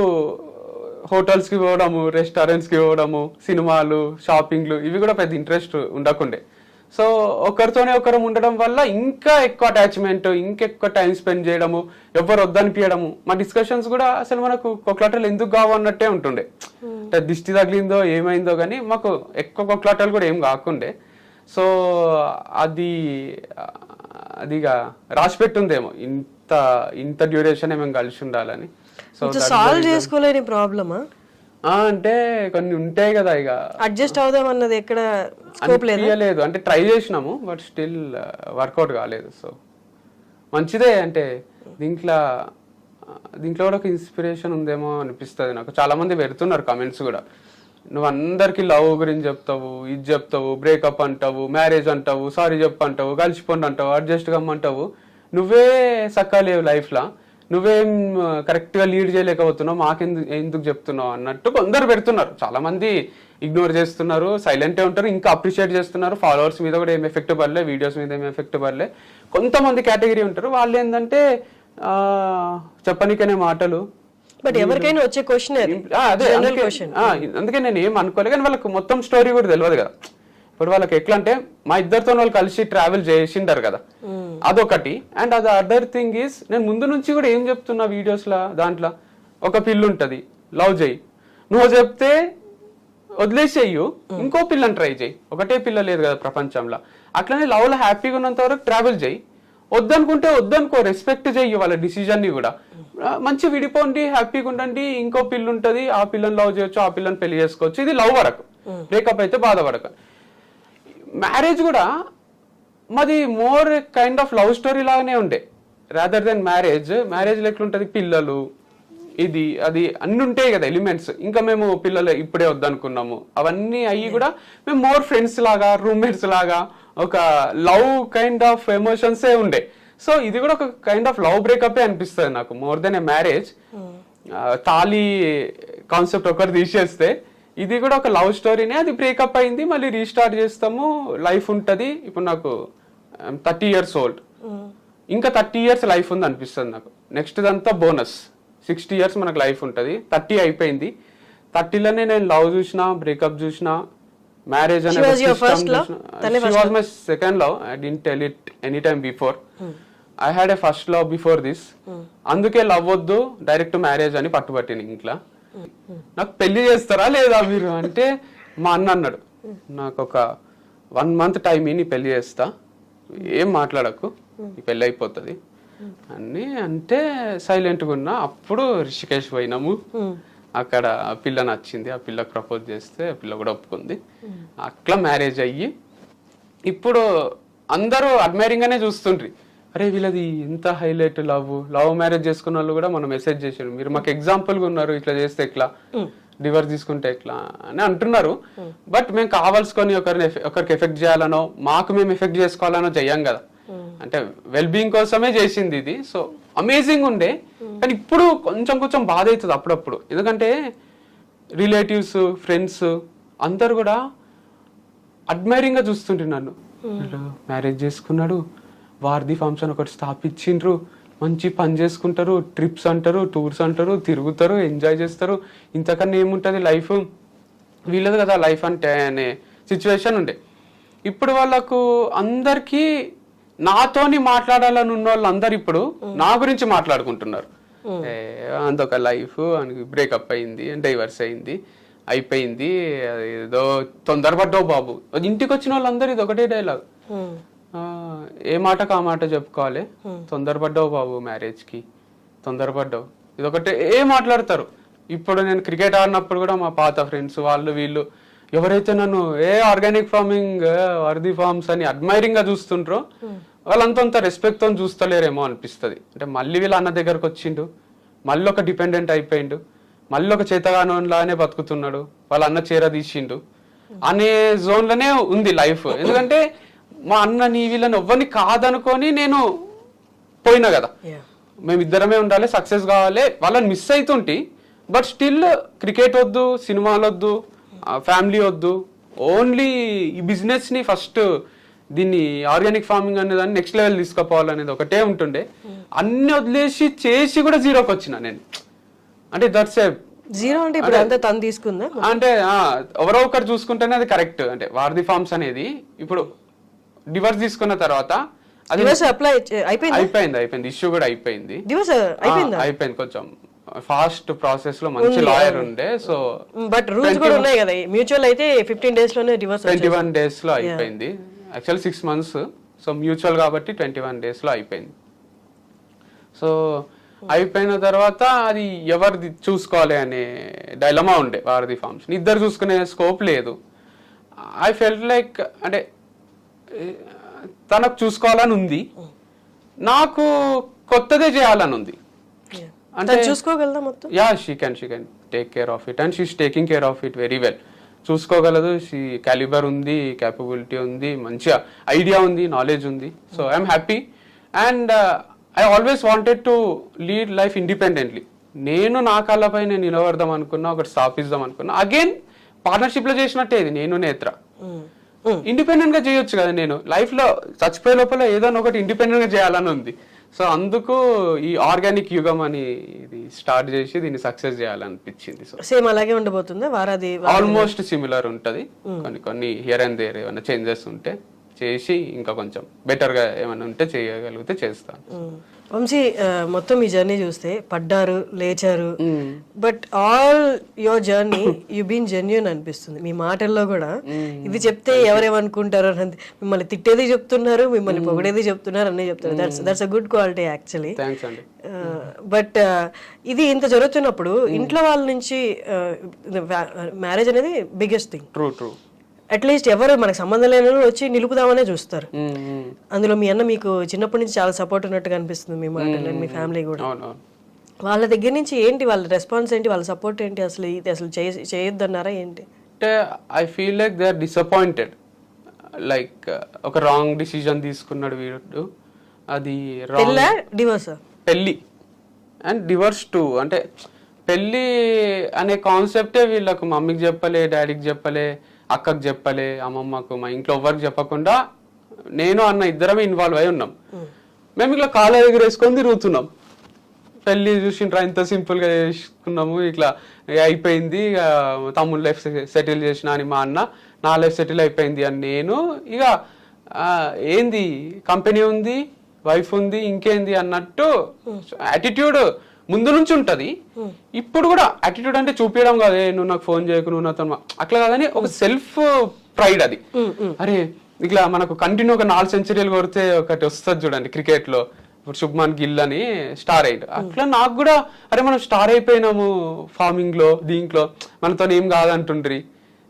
హోటల్స్ కి పోవడము, రెస్టారెంట్స్ కి పోవడము, సినిమాలు, షాపింగ్లు ఇవి కూడా పెద్ద ఇంట్రెస్ట్ ఉండకుండే. సో ఒకరితోనే ఒకరు ఉండడం వల్ల ఇంకా ఎక్కువ అటాచ్మెంట్, ఇంకెక్కువ టైం స్పెండ్ చేయడము, ఎవరు వద్దనిపించడము. మా డిస్కషన్స్ కూడా అసలు మనకు కొట్లాటలు ఎందుకు కావన్నట్టే ఉంటుండే. అంటే దిష్టి తగిలిందో ఏమైందో కానీ మాకు ఎక్కువ కొట్లాటలు కూడా ఏం కాకుండే. సో అదిగా రాసి పెట్టుందేమో ఇంత డ్యూరేషన్ మేము కలిసి ఉండాలని. సో సాల్వ్ చేసుకోలేని ప్రాబ్లమా అంటే కొన్ని ఉంటాయి కదా, ఇక అడ్జస్ట్ అవుదాం అన్నది ఎక్కడ స్కోప్ లేదు. అంటే ట్రై చేసినాము బట్ స్టిల్ వర్కౌట్ కాలేదు. సో మంచిదే. అంటే దీంట్లో కూడా ఒక ఇన్స్పిరేషన్ ఉందేమో అనిపిస్తుంది నాకు. చాలా మంది పెడుతున్నారు కమెంట్స్ కూడా, నువ్వు అందరికి లవ్ గురించి చెప్తావు, ఇది చెప్తావు, బ్రేకప్ అంటావు, మ్యారేజ్ అంటావు, సారీ చెప్పు అంటావు, కలిసిపోండి అంటావు, అడ్జస్ట్ కమ్మంటావు, నువ్వే సక్కలేవు లైఫ్లో, నువ్వేం కరెక్ట్గా లీడ్ చేయలేకపోతున్నావు, ఎందుకు చెప్తున్నావు అన్నట్టు కొందరు పెడుతున్నారు. చాలా మంది ఇగ్నోర్ చేస్తున్నారు, సైలెంటే ఉంటారు, ఇంకా అప్రిషియేట్ చేస్తున్నారు. ఫాలోవర్స్ మీద కూడా ఏం ఎఫెక్ట్ పడలే, వీడియోస్ మీద ఏం ఎఫెక్ట్ పడలే. కొంతమంది కేటగిరీ ఉంటారు, వాళ్ళు ఏంటంటే చెప్పనికనే మాటలు. బట్ ఎవరికైనా వచ్చే క్వశ్చన్ అదే, అందుకే నేను ఏం అనుకోలే. కానీ వాళ్ళకి మొత్తం స్టోరీ కూడా తెలియదు కదా. ఇప్పుడు వాళ్ళకి ఎట్లా అంటే మా ఇద్దరితో వాళ్ళు కలిసి ట్రావెల్ చేసింటారు కదా, అదొకటి. అండ్ అది అదర్ థింగ్ ఈస్, నేను ముందు నుంచి కూడా ఏం చెప్తున్నా వీడియోస్లో, దాంట్లో ఒక పిల్లు ఉంటుంది, లవ్ చేయి, నువ్వు చెప్తే వదిలేసేయ్యు, ఇంకో పిల్లని ట్రై చేయి, ఒకటే పిల్ల లేదు కదా ప్రపంచంలో. అట్లనే లవ్లో హ్యాపీగా ఉన్నంత వరకు ట్రావెల్ చేయి, వద్దనుకుంటే వద్దనుకో, రెస్పెక్ట్ చెయ్యి వాళ్ళ డిసిజన్ని కూడా. మంచి విడిపోండి, హ్యాపీగా ఉండండి, ఇంకో పిల్లు ఉంటుంది, ఆ పిల్లని లవ్ చేయొచ్చు, ఆ పిల్లని పెళ్లి చేసుకోవచ్చు. ఇది లవ్ వరకు, బ్రేకప్ అయితే బాధపడక. మ్యారేజ్ కూడా మాది more kind of love story లాగానే ఉండే, రాదర్ దెన్ మ్యారేజ్లో ఎట్లుంటుంది, పిల్లలు ఇది అది అన్ని ఉంటాయి కదా ఎలిమెంట్స్. ఇంకా మేము పిల్లలు ఇప్పుడే వద్దనుకున్నాము, అవన్నీ అయ్యి కూడా మేము మోర్ ఫ్రెండ్స్ లాగా, రూమ్మేట్స్ లాగా, ఒక లవ్ కైండ్ ఆఫ్ ఎమోషన్సే ఉండే. సో ఇది కూడా ఒక కైండ్ ఆఫ్ లవ్ బ్రేకప్ అనిపిస్తుంది నాకు, మోర్ దెన్ ఏ మ్యారేజ్. తాళి కాన్సెప్ట్ ఒకటి తీసేస్తే ఇది కూడా ఒక లవ్ స్టోరీనే. అది బ్రేకప్ అయింది, మళ్ళీ రీస్టార్ట్ చేస్తాము, లైఫ్ ఉంటుంది. ఇప్పుడు నాకు 30 years old, ఇంకా 30 years లైఫ్ ఉంది అనిపిస్తుంది నాకు. నెక్స్ట్ దంతా బోనస్, 60 years మనకు లైఫ్ ఉంటుంది. 30 అయిపోయింది, 30లోనే నేను లవ్ చూసిన, బ్రేకప్ చూసిన, మ్యారేజ్ అనే my second love. I didn't tell it any time before. I had a first love before this. అందుకే లవ్ వద్దు, డైరెక్ట్ మ్యారేజ్ అని పట్టుబట్టిన ఇంట్లో. నాకు పెళ్లి చేస్తారా లేదా మీరు అంటే, మా అన్న అన్నాడు, నాకు ఒక 1 month టైం నీ పెళ్లి చేస్తా, ఏం మాట్లాడకు, నీ పెళ్లి అయిపోతుంది అని అంటే సైలెంట్గా ఉన్నా. అప్పుడు రిషికేష్ పోయినాము, అక్కడ పిల్ల నచ్చింది, ఆ పిల్లకి ప్రపోజ్ చేస్తే ఆ పిల్ల కూడా ఒప్పుకుంది. అట్లా మ్యారేజ్ అయ్యి ఇప్పుడు అందరూ అడ్మైరింగ్ గానే చూస్తుండ్రి, అరే వీళ్ళది ఎంత హైలైట్ లవ్ మ్యారేజ్ చేసుకున్న వాళ్ళు కూడా మనం మెసేజ్ చేసారు, మీరు మాకు ఎగ్జాంపుల్గా ఉన్నారు, ఇట్లా చేస్తే ఎట్లా, డివర్స్ తీసుకుంటే ఎట్లా అని అంటున్నారు. బట్ మేము కావాల్సుకొని ఒకరికి ఎఫెక్ట్ చేయాలనో, మాకు మేము ఎఫెక్ట్ చేసుకోవాలనో చెయ్యం కదా. అంటే వెల్ బీయింగ్ కోసమే చేసింది ఇది. సో అమేజింగ్ ఉండే. కానీ ఇప్పుడు కొంచెం బాధ అవుతుంది అప్పుడప్పుడు, ఎందుకంటే రిలేటివ్స్, ఫ్రెండ్స్ అందరు కూడా అడ్మైరింగ్ గా చూస్తుంటే నన్ను, మ్యారేజ్ చేసుకున్నాడు, వారధి ఫంక్షన్ ఒకటి స్థాపించిండ్రు, మంచి పని చేసుకుంటారు, ట్రిప్స్ అంటారు, టూర్స్ అంటారు, తిరుగుతారు, ఎంజాయ్ చేస్తారు, ఇంతకన్నా ఏముంటుంది లైఫ్, వీళ్ళది కదా లైఫ్ అంటే అనే సిచ్యువేషన్ ఉండే. ఇప్పుడు వాళ్ళకు అందరికీ నాతోని మాట్లాడాలని ఉన్న వాళ్ళు అందరు ఇప్పుడు నా గురించి మాట్లాడుకుంటున్నారు. అంతొక లైఫ్, బ్రేకప్ అయింది, డైవర్స్ అయింది, అయిపోయింది, ఏదో తొందరపడ్డావు బాబు. ఇంటికి వచ్చిన వాళ్ళందరూ ఇది ఒకటే డైలాగ్, ఏ మాటకు ఆ మాట చెప్పుకోవాలి, తొందరపడ్డావు బాబు మ్యారేజ్కి, తొందరపడ్డావు, ఇది ఒకటే ఏ మాట్లాడతారు. ఇప్పుడు నేను క్రికెట్ ఆడినప్పుడు కూడా మా పాత ఫ్రెండ్స్ వాళ్ళు వీళ్ళు ఎవరైతే నన్ను ఆర్గానిక్ ఫార్మింగ్, వర్ది ఫార్మ్స్ అని అడ్మైరింగ్ గా చూస్తుంటారో వాళ్ళంతా రెస్పెక్ట్ తో చూస్తలేరేమో అనిపిస్తుంది. అంటే మళ్ళీ వీళ్ళ అన్న దగ్గరకు వచ్చిండు, మళ్ళీ ఒక డిపెండెంట్ అయిపోయిండు, మళ్ళీ ఒక చేతగానోలానే బతుకుతున్నాడు, వాళ్ళ అన్న చీర తీసిండు అనే జోన్లోనే ఉంది లైఫ్. ఎందుకంటే మా అన్నని వీళ్ళని ఎవ్వరిని కాదనుకొని నేను పోయినా కదా, మేమిద్దరమే ఉండాలి, సక్సెస్ కావాలి, వాళ్ళని మిస్ అవుతుంటే. బట్ స్టిల్ క్రికెట్ వద్దు, సినిమాలు వద్దు, ఫ్యామిలీ వద్దు, ఓన్లీ ఈ బిజినెస్ ని ఫస్ట్, దీన్ని ఆర్గానిక్ ఫార్మింగ్ అనే దాన్ని నెక్స్ట్ లెవెల్ తీసుకుపోవాలనేది ఒకటే ఉంటుండే. అన్ని వదిలేసి చేసి కూడా జీరోకి వచ్చిన నేను. అంటే దట్స్ ఏ జీరో అంటే ఇప్పుడు అంతా తను తీసుకుందా అంటే ఎవరో ఒకరు చూసుకుంటేనే అది కరెక్ట్. అంటే వారధి ఫార్మ్స్ అనేది ఇప్పుడు డివర్స్ తీసుకున్న తర్వాత అది డివోర్స్ అప్లై అయిపోయింది ఇష్యూ కూడా అయిపోయింది. డివోర్స్ అయిపోయింది కొంచెం ఫాస్ట్ ప్రాసెస్ లో మంచి లాయర్ ఉండే. సో బట్ రూల్స్ కూడా ఉన్నాయి కదా, మ్యూచువల్ అయితే 15 days లోనే డివోర్స్ 21 days లో అయిపోయింది. యాక్చువల్ 6 months, సో మ్యూచువల్ కాబట్టి 21 days లో అయిపోయింది. సో అయిపోయిన తర్వాత అది ఎవరిది చూసుకోవాలి అనే డైలమా ఉండే వారధి ఫార్మ్స్. ఇద్దరు చూసుకునే స్కోప్ లేదు. ఐ ఫెల్ట్ లైక్ అంటే తనకు చూసుకోవాలని ఉంది, నాకు కొత్తదే చేయాలని ఉంది. అంటే చూసుకోగలదా మొత్తం? Yeah, she can take care of it and she's taking care of it very well. చూసుకోగలదు, షీ క్యాలిబర్ ఉంది, క్యాపబిలిటీ ఉంది, మంచిగా ఐడియా ఉంది, నాలెడ్జ్ ఉంది. So I'm happy and I always wanted to lead life independently. నేను నా కాళ్ళపై నేను నిలబడదాం అనుకున్నా, ఒకటి స్థాపిద్దాం అనుకున్నా. అగైన్ పార్ట్నర్షిప్ లో చేసినట్టే ఇది. నేను నేత్ర ఇండిపెండెంట్ గా చేయొచ్చు కదా, నేను లైఫ్ లో చచ్చిపోయే లోపల ఏదో ఒకటి ఇండిపెండెంట్ గా చేయాలని ఉంది. సో అందుకు ఈ ఆర్గానిక్ యుగం అని ఇది స్టార్ట్ చేసి దీన్ని సక్సెస్ చేయాలనిపించింది. సో సేమ్ అలాగే ఉండబోతుందా వారాది? ఆల్మోస్ట్ సిమిలర్ ఉంటది, కొన్ని హియర్ అండ్ దేర్ ఏమైనా చేంజెస్ ఉంటే చేసి ఇంకా కొంచెం బెటర్ గా ఏమైనా ఉంటే చేయగలిగితే చేస్తాను. వంశీ, మొత్తం ఈ జర్నీ చూస్తే పడ్డారు, లేచారు, but all your journey you been genuine అనిపిస్తుంది మీ మాటల్లో కూడా. ఇది చెప్తే ఎవరేమనుకుంటారో అని, మిమ్మల్ని తిట్టేది చెప్తున్నారు, మిమ్మల్ని పొగిడేది చెప్తున్నారు, అన్నీ చెప్తున్నారు. That's a good quality actually. But ఇది ఇంత జరుగుతున్నప్పుడు ఇంట్లో వాళ్ళ నుంచి మ్యారేజ్ అనేది బిగ్గెస్ట్ థింగ్. ట్రూ. అట్లీస్ట్ ఎవరు మనకు సంబంధం లేని వచ్చి నిలుపుదామనే చూస్తారు. అందులో మీ అన్న మీకు చిన్నప్పటి నుంచి చాలా సపోర్ట్ ఉన్నట్టుగా అనిపిస్తుంది మీ మాటలు, మీ ఫ్యామిలీ కూడా. వాళ్ళ దగ్గర నుంచి ఏంటి వాళ్ళ రెస్పాన్స్ ఏంటి, వాళ్ళ సపోర్ట్ ఏంటి? అసలు ఇది అసలు చేయొద్దన్నారా ఏంటి? అంటే I feel like they are disappointed. Like ఒక రాంగ్ డిసిజన్ తీసుకున్నాడు వీడు. అది డివోర్స్, పెళ్ళి అండ్ డివోర్స్ టు. అంటే పెళ్ళి అనే కాన్సెప్టే వీళ్ళకు మమ్మీకి చెప్పలే, డాడీకి చెప్పలే, అక్కకు చెప్పలే, అమ్మమ్మకు, మా ఇంట్లో ఎవరికి చెప్పకుండా నేను అన్న ఇద్దరమే ఇన్వాల్వ్ అయి ఉన్నాం. మేము ఇట్లా కాళ్ళ దగ్గర వేసుకొని తిరుగుతున్నాం. పెళ్లి చూసిండ్రా ఇంత సింపుల్ గా చేసుకున్నాము, ఇట్లా అయిపోయింది, తమ్ముడు లైఫ్ సెటిల్ చేసిన అని మా అన్న, నా లైఫ్ సెటిల్ అయిపోయింది అని నేను. ఇక ఏంది కంపెనీ ఉంది, వైఫ్ ఉంది, ఇంకేంది అన్నట్టు యాటిట్యూడ్ ముందు నుంచి ఉంటది. ఇప్పుడు కూడా యాటిట్యూడ్ అంటే చూపించడం కాదు, నువ్వు నాకు ఫోన్ చేయకు, నువ్వు నాతో అట్లా కాదని ఒక సెల్ఫ్ ప్రైడ్ అది. అరే ఇట్లా మనకు కంటిన్యూ ఒక 4 centuries కొడితే ఒకటి వస్తుంది చూడండి క్రికెట్ లో, ఇప్పుడు శుభ్మాన్ గిల్ అని స్టార్ అయ్యాడు. అట్లా నాకు కూడా అరే మనం స్టార్ అయిపోయినాము ఫార్మింగ్ లో, దీంట్లో మనతో ఏం కాదంటుండ్రి,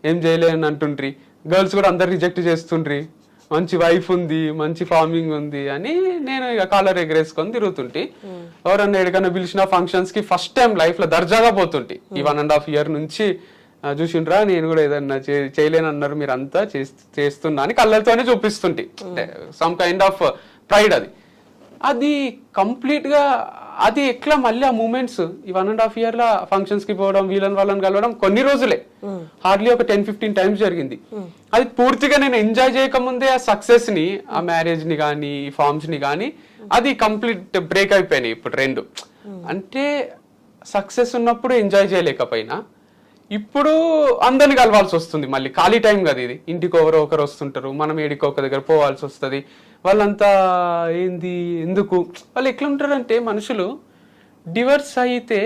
ఏం చేయలేని అంటుండ్రి, గర్ల్స్ కూడా అందరు రిజెక్ట్ చేస్తుండ్రి, మంచి వైఫ్ ఉంది, మంచి ఫార్మింగ్ ఉంది అని నేను ఇక కాలర్ ఎగరేసుకొని తిరుగుతుంటే, ఎవరన్నా ఎక్కడికన్నా పిలిచిన ఫంక్షన్స్ కి ఫస్ట్ టైం లైఫ్ లో దర్జాగా పోతుంటే. ఈ 1.5 years నుంచి చూసిండ్రా నేను కూడా ఏదన్నా చేయలేనన్నారు, మీరు అంతా చేస్తున్నా అని కళ్ళతోనే చూపిస్తుంటే. సమ్ కైండ్ ఆఫ్ ప్రైడ్ అది కంప్లీట్ గా. అది ఎట్లా మళ్ళీ ఆ మూమెంట్స్ ఈ 1.5 years లో ఫంక్షన్స్ కి పోవడం, వాళ్ళని కలవడం కొన్ని రోజులే, హార్డ్లీ ఒక 10-15 times జరిగింది. అది పూర్తిగా నేను ఎంజాయ్ చేయకముందే ఆ సక్సెస్ ని, ఆ మ్యారేజ్ ని కానీ, ఈ ఫార్మ్స్ ని కానీ, అది కంప్లీట్ బ్రేక్ అయిపోయినాయి ఇప్పుడు రెండు. అంటే సక్సెస్ ఉన్నప్పుడు ఎంజాయ్ చేయలేకపోయినా ఇప్పుడు అందరిని కలవాల్సి వస్తుంది. మళ్ళీ ఖాళీ టైం కదా ఇది, ఇంటికి ఒకరు వస్తుంటారు, మనం ఏడికి ఒక దగ్గర పోవాల్సి వస్తుంది. వాళ్ళంతా ఏంది ఎందుకు, వాళ్ళు ఎట్లా ఉంటారంటే మనుషులు డివర్స్ అయితే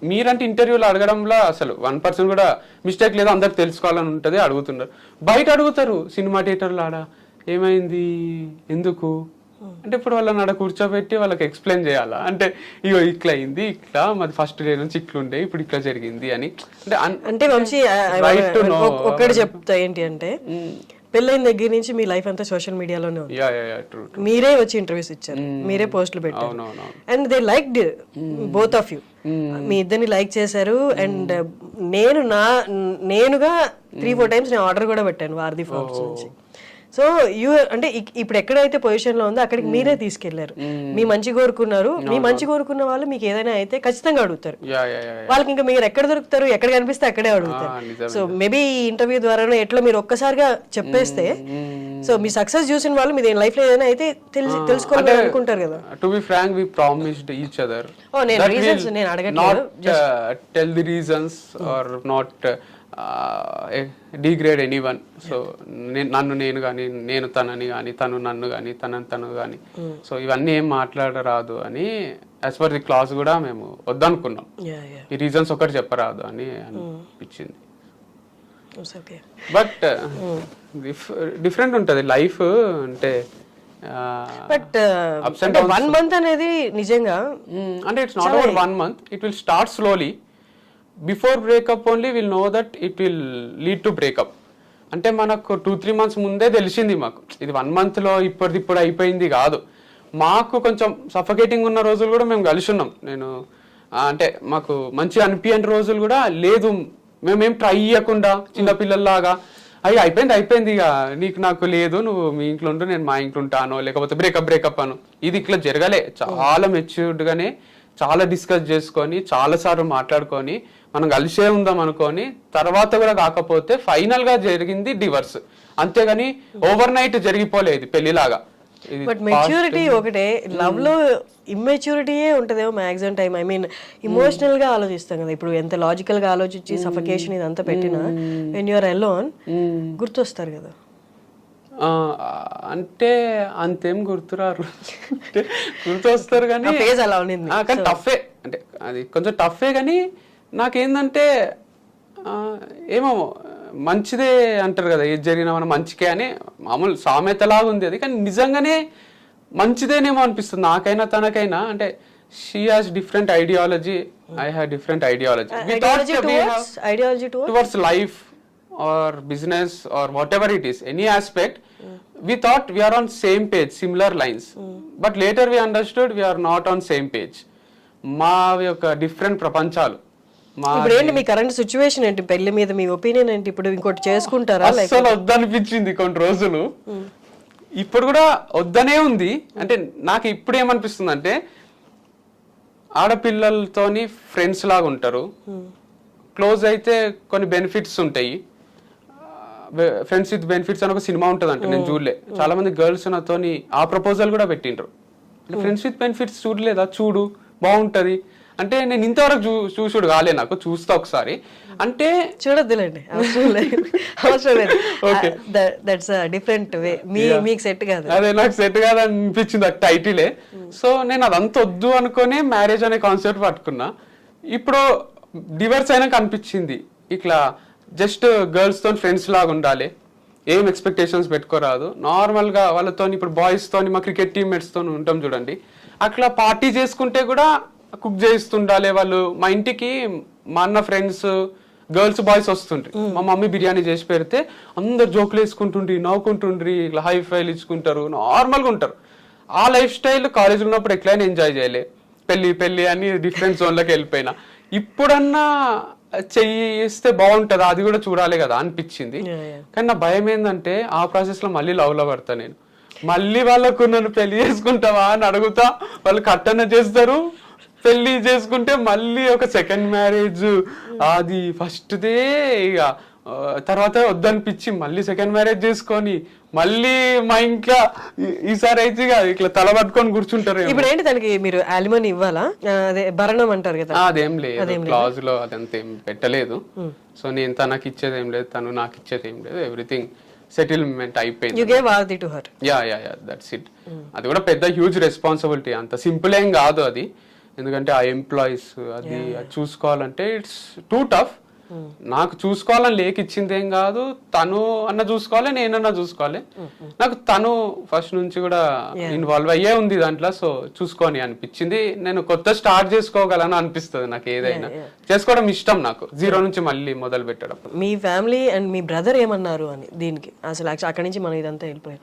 మీరంటే ఇంటర్వ్యూలో అడగడంలో అసలు 1% కూడా మిస్టేక్ లేదో అందరికి తెలుసుకోవాలని ఉంటుంది, అడుగుతున్నారు. బయట అడుగుతారు సినిమా థియేటర్లో, ఆడ ఏమైంది ఎందుకు అంటే ఇప్పుడు వాళ్ళని ఆడ కూర్చోబెట్టి వాళ్ళకి ఎక్స్ప్లెయిన్ చేయాలా అంటే, ఇగో ఇట్లా అయింది, ఇట్లా మాది ఫస్ట్ డే నుంచి ఇట్లుండే, ఇప్పుడు ఇట్లా జరిగింది అని. అంటే వంశీ ఒక్కటి చెప్తా ఏంటి అంటే, పెళ్ళైన దగ్గర నుంచి మీ లైఫ్ అంతా సోషల్ మీడియాలోనే ఉంది. మీరే వచ్చి ఇంటర్వ్యూస్ ఇచ్చారు, మీరే పోస్టులు పెట్టారు, and they liked both of you. మీ ఇద్దరిని లైక్ చేశారు. అండ్ నేనుగా 3-4 times నేను ఆర్డర్ కూడా పెట్టాను వారధి ఫార్మ్స్ నుంచి. సో అంటే ఇప్పుడు ఎక్కడైతే పొజిషన్ లో ఉందో అక్కడికి మీరే తీసుకెళ్లారు. మీ మంచి కోరుకున్నారు. మీ మంచి కోరుకున్న వాళ్ళు మీకు ఏదైనా అయితే ఖచ్చితంగా అడుగుతారు. వాళ్ళకి ఇంకా మీరు ఎక్కడ దొరుకుతారు, ఎక్కడ కనిపిస్తే అక్కడే అడుగుతారు. సో మేబీ ఇంటర్వ్యూ ద్వారా ఎట్లా మీరు ఒక్కసారిగా చెప్పేస్తే, సో మీ సక్సెస్ చూసిన వాళ్ళు మీ లైఫ్ లో ఏదైనా అయితే తెలుసుకోవాలని అనుకుంటారు కదా. To be frank, we promised each other. నేను రీజన్స్ నేను అడగట్లేదు, tell the reasons are not degrade anyone. So నన్ను నేను కానీ, నేను తనని కానీ, తను నన్ను కానీ, తను కానీ, సో ఇవన్నీ ఏం మాట్లాడరాదు అని యాజ్ పర్ ది క్లాస్ కూడా మేము వద్దనుకున్నాం. ఈ రీజన్స్ ఒకటి చెప్పరాదు అని అనిపించింది. బట్ డిఫరెంట్ ఉంటుంది లైఫ్ అంటే. బట్ 1 month అనేది నిజంగా అంటే it's not about 1 month, it will start slowly. Before breakup only will know that it will lead to breakup. అంటే మనకు 2-3 months ముందే తెలిసింది మాకు ఇది 1 month లో ఇప్పుడు అయిపోయింది కాదు. మాకు కొంచెం సఫకేటింగ్ ఉన్న రోజులు కూడా మేము కలిసి ఉన్నాం. నేను అంటే మాకు మంచి అనిపించని రోజులు కూడా లేదు, మేమేం ట్రై చేయకుండా చిన్నపిల్లల్లాగా అయిపోయింది ఇక నీకు నాకు లేదు, నువ్వు మీ ఇంట్లో ఉంటూ నేను మా ఇంట్లో ఉంటాను, లేకపోతే బ్రేకప్ అను. ఇది ఇట్లా జరగలే. చాలా మెచ్యూర్డ్ గానే చాలా డిస్కస్ చేసుకొని చాలా సార్లు మాట్లాడుకొని మనం కలిసే ఉందాం అనుకొని తర్వాత కూడా కాకపోతే ఫైనల్ గా జరిగింది డివర్స్. అంతేగాని ఓవర్ నైట్ జరిగిపోలేదు పెళ్లిలాగా. బట్ మెచ్యూరిటీ ఒకటే, లవ్ లో ఇమ్మెచ్యూరిటీయే ఉంటదేమో maximum time. I mean emotional గా ఆలోచిస్తాం కదా, ఇప్పుడు ఎంత లాజికల్ గా ఆలోచించి సఫకేషన్ ఇదంతా పెట్టినా వెన్ యూఆర్ అలోన్ గుర్తొస్తారు కదా. అంటే అంతేం గుర్తురారు, గుర్తు వస్తారు కానీ అలా ఉన్నింది. కానీ టఫే, అంటే అది కొంచెం టఫే. కానీ నాకేందంటే ఏమో మంచిదే అంటారు కదా, ఏది జరిగినా మనం మంచికే అని మామూలు సామెతలాగా ఉంది అది. కానీ నిజంగానే మంచిదేనేమో అనిపిస్తుంది నాకైనా తనకైనా. అంటే she has different ideology, I have different ideology towards life or business or whatever it is, any aspect. We thought we are on same page, similar lines, but later we understood we are not on same page. మా యొక్క different ప్రపంచాలు. ఇప్పుడు ఏంటి మీ current situation ఏంటి, పెళ్లి మీద మీ opinion ఏంటి? ఇప్పుడు ఇంకోటి చేసుకుంటారా? అసలు వద్దనిపించింది కొన్ని రోజులు, ఇప్పుడు కూడా వద్దనే ఉంది. అంటే నాకు ఇప్పుడు ఏమనిపిస్తుంది అంటే ఆడపిల్లలతోని ఫ్రెండ్స్ లాగా ఉంటారు, క్లోజ్ అయితే కొన్ని బెనిఫిట్స్ ఉంటాయి. ఫ్రెండ్స్ విత్ బెనిఫిట్స్ అని ఒక సినిమా ఉంటుంది అంటే నేను చూడలే. చాలా మంది గర్ల్స్ నాతోని ఆ ప్రపోజల్ కూడా పెట్టిండ్రు, ఫ్రెండ్స్ విత్ బెనిఫిట్స్ చూడలేదా, చూడు బాగుంటది అంటే. నేను ఇంతవరకు చూసుడు కాలే, నాకు చూస్తా ఒకసారి అంటే. చూడొద్దులేండి, అవసరం లేదు. దట్స్ డిఫరెంట్ వే, మీకు సెట్ కాదు. అదే నాకు సెట్ కాదు అనిపించింది ఆ టైటిలే. సో నేను అదంతా వద్దు అనుకుని మ్యారేజ్ అనే కాన్సెప్ట్ పట్టుకున్నా. ఇప్పుడు డివర్స్ అయినాక అనిపించింది ఇట్లా జస్ట్ గర్ల్స్ తో ఫ్రెండ్స్ లాగా ఉండాలి, ఏం ఎక్స్పెక్టేషన్స్ పెట్టుకోరాదు. నార్మల్ గా వాళ్ళతో ఇప్పుడు బాయ్స్ తోని మా క్రికెట్ టీమ్మేట్స్ తో ఉంటాం చూడండి, అట్లా పార్టీ చేసుకుంటే కూడా కుక్ చేస్తుండాలి వాళ్ళు. మా ఇంటికి మా అన్న ఫ్రెండ్స్ గర్ల్స్ బాయ్స్ వస్తుండ్రి, మా మమ్మీ బిర్యానీ చేసి పెడితే అందరు జోకులు వేసుకుంటుండ్రి, నవ్వుకుంటుండ్రి, ఇట్లా హై ఫైల్ ఇచ్చుకుంటారు, నార్మల్గా ఉంటారు. ఆ లైఫ్ స్టైల్ కాలేజ్ ఉన్నప్పుడు ఎట్లయినా ఎంజాయ్ చేయలే. పెళ్లి అని డిఫరెంట్ జోన్లోకి వెళ్ళిపోయినా. ఇప్పుడన్నా చెయ్యిస్తే బాగుంటది, అది కూడా చూడాలి కదా అనిపించింది. కానీ నా భయం ఏంటంటే ఆ ప్రాసెస్ లో మళ్ళీ లవ్ లో పడతా నేను. మళ్ళీ వాళ్ళకు నన్ను పెళ్లి చేసుకుంటావా అని అడుగుతా, వాళ్ళు కట్టన చేస్తారు. పెళ్లి చేసుకుంటే మళ్ళీ ఒక సెకండ్ మ్యారేజ్, అది ఫస్ట్ దే ఇక తర్వాత వద్దనిపించి మళ్ళీ సెకండ్ మ్యారేజ్ చేసుకొని మళ్ళీ మా ఇంట్లో ఈసారి అయితే ఇట్లా తల పట్టుకొని కూర్చుంటారు. ఇప్పుడు ఏంటి దానికి మీరు అలిమనీ ఇవ్వాలా? అదే భరణం అంటారు కదా, అదేం లేదు, క్లాజ్ లో అదంతా ఏం పెట్టలేదు. సో నేను తనకి ఇచ్చేది ఏం లేదు, తను నాకు ఇచ్చేది ఏం లేదు, ఎవ్రీథింగ్ సెటిల్మెంట్ అయిపోయింది. That's it. అది కూడా పెద్ద హ్యూజ్ రెస్పాన్సిబిలిటీ, అంత సింపుల్ ఏం కాదు అది. ఎందుకంటే ఆ ఎంప్లాయీస్ అది చూసుకోవాలంటే ఇట్స్ టూ టఫ్. నాకు చూసుకోవాలని లేక ఇచ్చింది ఏం కాదు, తను అన్న చూసుకోవాలి, నేనన్నా చూసుకోవాలి. నాకు తను ఫస్ట్ నుంచి కూడా ఇన్వాల్వ్ అయ్యే ఉంది దాంట్లో. సో చూసుకొని అనిపించింది, నేను కొత్త స్టార్ట్ చేసుకోగలను అనిపిస్తుంది నాకు. ఏదైనా చేసుకోవడం ఇష్టం నాకు, జీరో నుంచి మళ్ళీ మొదలు పెట్టడం. మీ ఫ్యామిలీ అండ్ మీ బ్రదర్ ఏమన్నారు అని దీనికి? అసలు అక్కడి నుంచి మనం ఇదంతా వెళ్ళిపోయాం.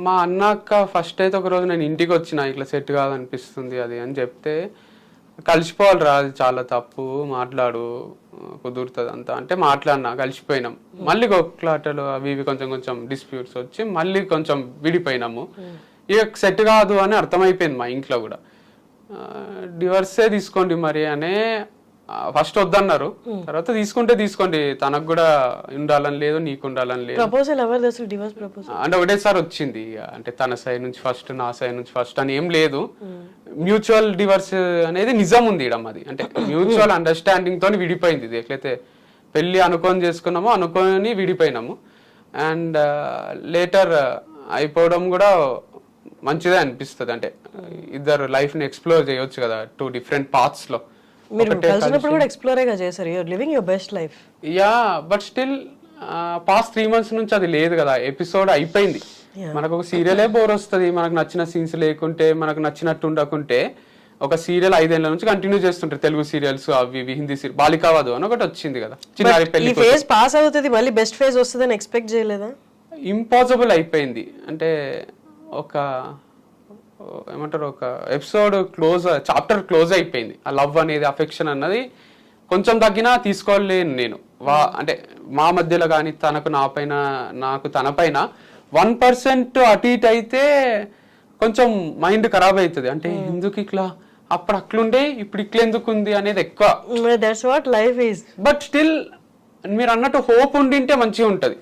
మా అన్నక్క ఫస్ట్ అయితే ఒక రోజు నేను ఇంటికి వచ్చిన, ఇట్లా సెట్ కాదనిపిస్తుంది అది అని చెప్తే, కలిసిపోవాలి రా, అది చాలా తప్పు, మాట్లాడు, కుదురుతుంది అంతా అంటే మాట్లాడినా, కలిసిపోయినాం. మళ్ళీ కొట్లాటలు అవి ఇవి కొంచెం డిస్ప్యూట్స్ వచ్చి మళ్ళీ కొంచెం విడిపోయినాము. ఇక సెట్ కాదు అని అర్థమైపోయింది మా ఇంట్లో కూడా. డివర్సే తీసుకోండి మరి అనే ఫస్ట్ వద్దన్నారు, తర్వాత తీసుకుంటే తీసుకోండి, తనకు కూడా ఉండాలని లేదు, నీకు ఉండాలని లేదు. ప్రపోజల్ ఎవరు అసలు డివోర్స్ ప్రపోజల్? అంటే ఒకటేసారి వచ్చింది, అంటే తన సైడ్ నుంచి ఫస్ట్, నా సైడ్ నుంచి ఫస్ట్ అని ఏం లేదు. మ్యూచువల్ డివర్స్ అనేది నిజం ఉంది ఇడం. అది అంటే మ్యూచువల్ అండర్స్టాండింగ్ తోని విడిపోయింది. ఇది ఎట్లయితే పెళ్ళి అనుకొని చేసుకున్నాము, అనుకొని విడిపోయినాము. అండ్ లేటర్ అయిపోవడం కూడా మంచిదే అనిపిస్తుంది. అంటే ఇద్దరు లైఫ్ని ఎక్స్ప్లోర్ చేయొచ్చు కదా 2 డిఫరెంట్ పాత్స్లో. మీరు కలిసినప్పుడు కూడా ఎక్స్ప్లోరేగా చేశారు, you're living your best life. Yeah, but still past 3 months నుంచి అది లేదు కదా, ఎపిసోడ్ అయిపోయింది. మనకు ఒక సీరియలే బోర్ వస్తుంది, మనకు నచ్చిన సీన్స్ లేకుంటే, మనకు నచ్చినట్టు ఉండకుంటే. ఒక సీరియల్ 5 ఏళ్ల నుంచి కంటిన్యూ చేస్తుంటారు, తెలుగు సీరియల్స్ అవి ఇవి, హిందీ సీరియల్ బాలికావధు అని ఒకటి వచ్చింది కదా, చిన్నారి పెళ్లి. ఈ ఫేజ్ పాస్ అవుతుంది, మళ్ళీ బెస్ట్ ఫేజ్ వస్తుందని ఎక్స్పెక్ట్ చేయలేదా? ఇంపాసిబుల్ అయిపోయింది. అంటే ఒక ఏమంటారు, ఒక ఎపిసోడ్ క్లోజ్, చాప్టర్ క్లోజ్ అయిపోయింది. ఆ లవ్ అనేది, అఫెక్షన్ అన్నది కొంచెం తగ్గినా తీసుకోలేను నేను. అంటే మా మధ్యలో కానీ తనకు నా పైన, నాకు తన పైన 1% అటు ఇటు అయితే కొంచెం మైండ్ ఖరాబ్ అవుతుంది. అంటే ఎందుకు ఇట్లా, అప్పుడు అట్లుండే ఇప్పుడు ఇట్లా ఎందుకు ఉంది అనేది ఎక్కువ. That's what life is. But still మీరు అన్నట్టు హోప్ ఉండింటే మంచిగా ఉంటది.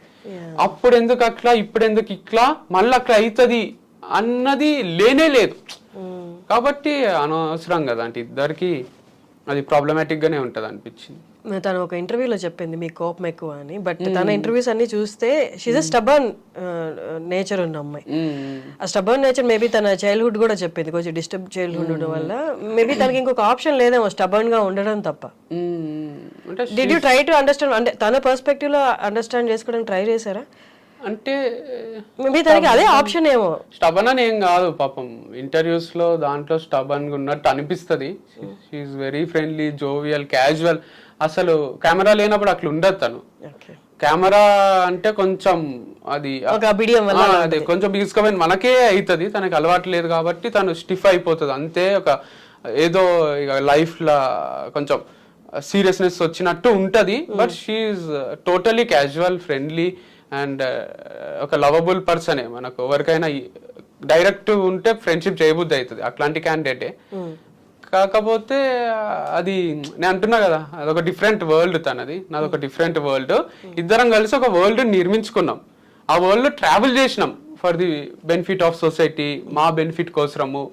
అప్పుడు ఎందుకు అట్లా, ఇప్పుడు ఎందుకు ఇట్లా, మళ్ళీ అట్లా అవుతుంది అన్నది లేనే లేదు. కాబట్టి అనవసరం కదా, అంటే ఇద్దరికి అది ప్రాబ్లమాటిక్ గానే ఉంటది అనిపించింది. తను ఒక ఇంటర్వ్యూలో చెప్పింది మీ కోపం ఎక్కువ అని, బట్ తన ఇంటర్వ్యూస్ అన్ని చూస్తే షీజ్ అ స్టబర్న్ నేచర్ ఉన్న అమ్మాయి. ఆ స్టబర్న్ నేచర్ మేబీ తన చైల్డ్హుడ్ కూడా చెప్పింది, కొంచెం డిస్టర్బ్ చైల్డ్హుడ్ ఉండడం వల్ల మేబీ తనకి ఇంకొక ఆప్షన్ లేదేమో స్టబర్న్ గా ఉండడం తప్ప. Did you try to understand, అంటే తన పర్స్పెక్టివ్ లో అండర్స్టాండ్ చేసుకోవడానికి ట్రై చేశారా? అంటే మేబీ తనకి అదే ఆప్షన్ ఏమో. స్టబన్ అని ఏం కాదు పాపం, ఇంటర్వ్యూస్ లో దాంట్లో స్టబన్ ఉన్నట్టు అనిపిస్తుంది. She's very friendly, jovial, casual. అసలు కెమెరా లేనప్పుడు అట్లా ఉండదు తను. కెమెరా అంటే కొంచెం అది అదే కొంచెం బిగుసుకపోయిన మనకే అవుతుంది, తనకి అలవాటు లేదు కాబట్టి తను స్టిఫ్ అయిపోతుంది అంతే. ఒక ఏదో ఇక లైఫ్ లా కొంచెం సీరియస్నెస్ వచ్చినట్టు ఉంటది. But she's totally casual, friendly and ఒక లవబుల్ పర్సనే. మనకు ఎవరికైనా డైరెక్ట్ ఉంటే ఫ్రెండ్షిప్ చేయబుద్ధి అవుతుంది, అట్లాంటి క్యాండిడేటే. కాకపోతే అది నేను అంటున్నా కదా, అదొక డిఫరెంట్ వరల్డ్ తనది, నాదొక డిఫరెంట్ వరల్డ్. ఇద్దరం కలిసి ఒక వరల్డ్ నిర్మించుకున్నాం, ఆ వరల్డ్ ట్రావెల్ చేసినాం for the benefit of society. మా బెనిఫిట్ కోసము,